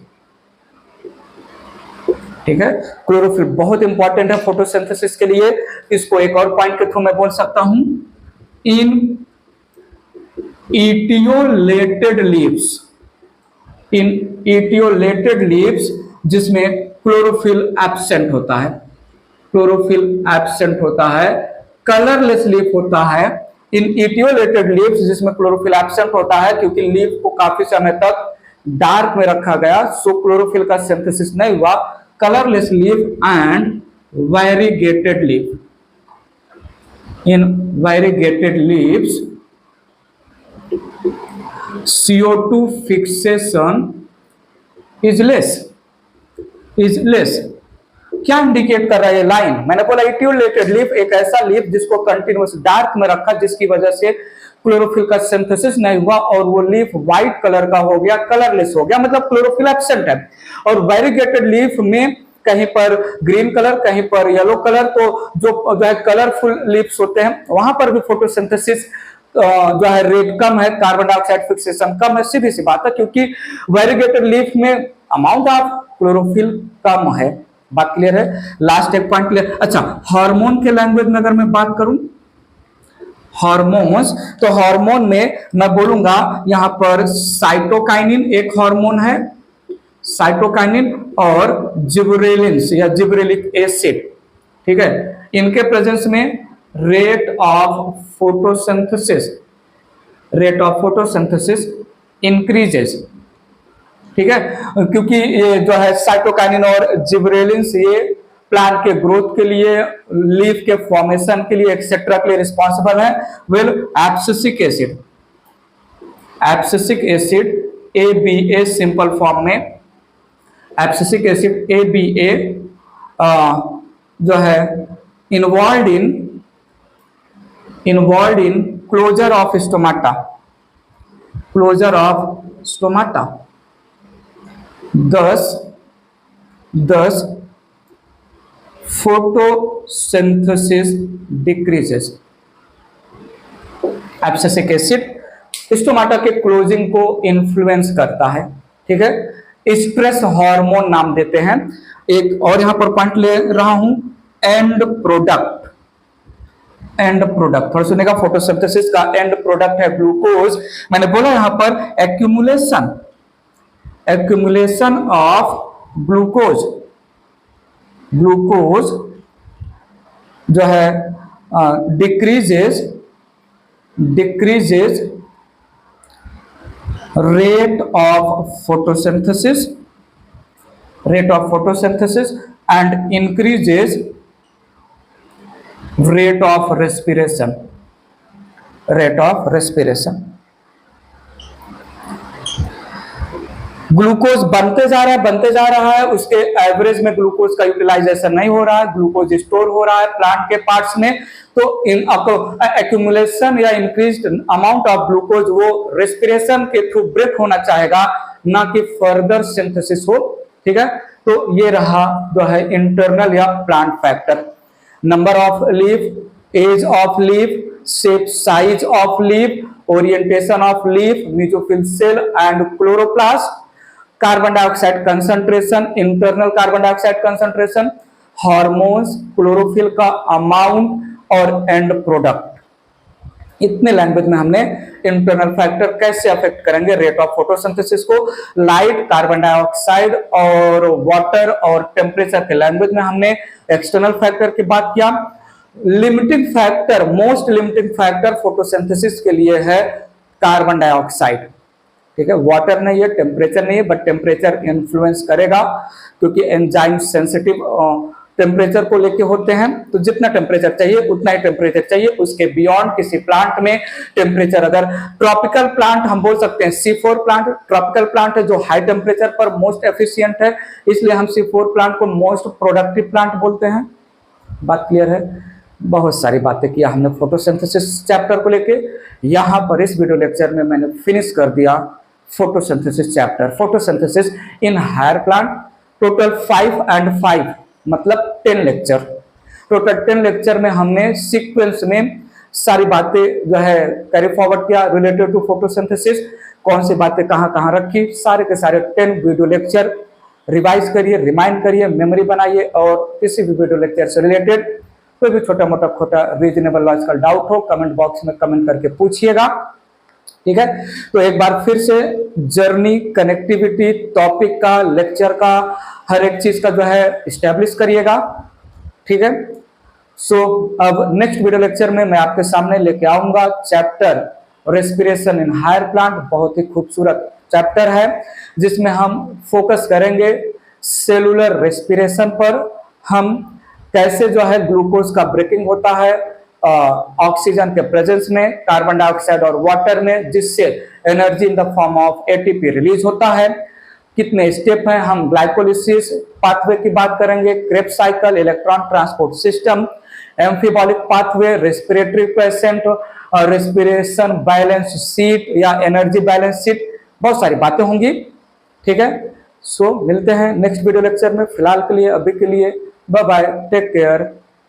ठीक है, क्लोरोफिल बहुत इंपॉर्टेंट है फोटोसिंथेसिस के लिए। इसको एक और पॉइंट के थ्रू मैं बोल सकता हूं, इन इटियोलेटेड लीव्स, इन इटियोलेटेड लीव्स जिसमें क्लोरोफिल एब्सेंट होता है, क्लोरोफिल एब्सेंट होता है, कलरलेस लीफ होता है। इन इटियोलेटेड लीव्स जिसमें क्लोरोफिल एब्सेंट होता है क्योंकि लीफ को काफी समय तक डार्क में रखा गया, सो क्लोरोफिल का सिंथेसिस नहीं हुआ। Colourless leaf and variegated leaf, in variegated leaves CO2 fixation is less, क्या इंडिकेट कर रहा है ये लाइन? मैंने बोला इटियोलेटेड लीफ एक ऐसा लीफ जिसको कंटिन्यूअस डार्क में रखा जिसकी वजह से क्लोरोफिल का सिंथेसिस नहीं हुआ और वो लीफ व्हाइट कलर का हो गया, कलरलेस हो गया, मतलब क्लोरोफिल एब्सेंट है। और वेरीगेटेड लीफ में कहीं पर ग्रीन कलर, कहीं पर येलो कलर, तो जो है कलरफुल लीव्स होते हैं वहां पर भी फोटोसिंथेसिस जो है रेट कम है, कार्बन डाइऑक्साइड फिक्सेशन कम है। सीधी सी बात है क्योंकि वेरीगेटेड लीफ में अमाउंट ऑफ क्लोरोफिल कम है। बात क्लियर है? लास्ट एक पॉइंट क्लियर। अच्छा, हार्मोन के लैंग्वेज में अगर मैं बात करूं, हार्मोन्स, तो हार्मोन में मैं बोलूंगा यहां पर साइटोकाइनिन एक हार्मोन है, साइटोकाइनिन और जिबरेलिन्स या जिबरेलिक एसिड, ठीक है। इनके प्रेजेंस में रेट ऑफ फोटोसिंथेसिस इंक्रीजेस, ठीक है, क्योंकि ये जो है साइटोकाइनिन और जिबरेलिन्स ये प्लांट के ग्रोथ के लिए, लीफ के फॉर्मेशन के लिए एक्सेट्रा के लिए रिस्पॉन्सिबल है। Well, abscisic acid ABA simple form में, एब्सिसिक एसिड ABA जो है involve in closure of stomata, thus photosynthesis decreases। Abscisic acid stomata के क्लोजिंग को इन्फ्लुएंस करता है, ठीक है। स्ट्रेस हार्मोन नाम देते हैं। एक और यहां पर पॉइंट ले रहा हूं, एंड प्रोडक्ट, थोड़ा सुनेगा, फोटोसिंथेसिस का एंड प्रोडक्ट है ग्लूकोज। मैंने बोला यहां पर एक्यूमुलेशन ऑफ ग्लूकोज जो है decreases rate of photosynthesis and increases rate of respiration. Glucose बनते जा रहा है, उसके एवरेज में ग्लूकोज का यूटिलाइजेशन नहीं हो रहा है, ग्लूकोज स्टोर हो रहा है प्लांट के पार्ट्स में, तो इन एक्यूमुलेशन या इंक्रीज्ड अमाउंट ऑफ ग्लूकोज वो रेस्पिरेशन के थ्रू ब्रेक होना चाहेगा, ना कि फर्दर सिंथेसिस हो, ठीक है। तो ये रहा जो है इंटरनल या plant factor. Number of leaf, age of leaf, shape size of leaf, orientation of leaf, mesophyll cell and chloroplast, carbon dioxide concentration, internal carbon dioxide concentration, hormones, chlorophyll का अमाउंट और एंड प्रोडक्ट। इतने language में हमने internal factor कैसे affect करेंगे rate of photosynthesis को, light, carbon dioxide और water और टेम्परेचर के लैंग्वेज में हमने एक्सटर्नल फैक्टर की बात किया। Limiting factor, most limiting factor photosynthesis के लिए है कार्बन डाइऑक्साइड, ठीक है। वाटर नहीं है, टेम्परेचर नहीं है, बट टेम्परेचर इन्फ्लुएंस करेगा क्योंकि एंजाइम सेंसिटिव टेम्परेचर को लेके होते हैं, तो जितना टेम्परेचर चाहिए उतना ही टेम्परेचर चाहिए, उसके बियॉन्ड किसी प्लांट में टेम्परेचर, अगर ट्रॉपिकल प्लांट हम बोल सकते हैं C4 प्लांट, ट्रॉपिकल प्लांट है जो हाई टेम्परेचर पर मोस्ट एफिशिएंट है, इसलिए हम C4 प्लांट को मोस्ट प्रोडक्टिव प्लांट बोलते हैं। बात क्लियर है? बहुत सारी बातें किया हमने फोटोसिंथेसिस चैप्टर को लेके। यहां पर इस वीडियो लेक्चर में मैंने फिनिश कर दिया photosynthesis chapter, photosynthesis in higher plant. Total 5 and 5 मतलब 10 लेक्चर, टोटल 10 लेक्चर में हमने सीक्वेंस में सारी बातें जो है कैरी फॉरवर्ड किया रिलेटेड टू फोटोसिंथेसिस, कौन सी बातें कहां कहां रखी, सारे के सारे 10 वीडियो लेक्चर रिवाइज करिए, रिमाइंड करिए, मेमोरी बनाइए, और किसी भी वीडियो लेक्चर से रिलेटेड कोई भी छोटा मोटा रीजनेबल लॉजिकल डाउट हो कमेंट बॉक्स में कमेंट करके पूछिएगा, ठीक है। तो एक बार फिर से जर्नी, कनेक्टिविटी, टॉपिक का, लेक्चर का, हर एक चीज का जो है इस्टेब्लिश करिएगा, ठीक है। सो अब नेक्स्ट वीडियो लेक्चर में मैं आपके सामने लेके आऊंगा chapter respiration in higher plant. बहुत ही खूबसूरत चैप्टर है जिसमें हम फोकस करेंगे सेलुलर रेस्पिरेशन पर। हम कैसे जो है ग्लूकोज का ब्रेकिंग होता है ऑक्सीजन के प्रेजेंस में, कार्बन डाइऑक्साइड और वाटर में, जिससे energy in the form of ATP release होता है। कितने स्टेप हैं, हम ग्लाइकोलिसिस पाथवे की बात करेंगे, Krebs cycle, electron transport system, amphibolic pathway, respiratory quotient, respiration balance sheet या एनर्जी बैलेंस शीट, बहुत सारी बातें होंगी। ठीक है। सो मिलते हैं नेक्स्ट वीडियो लेक्चर में। फिलहाल के लिए, अभी के लिए bye bye, take care,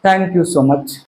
thank you so much.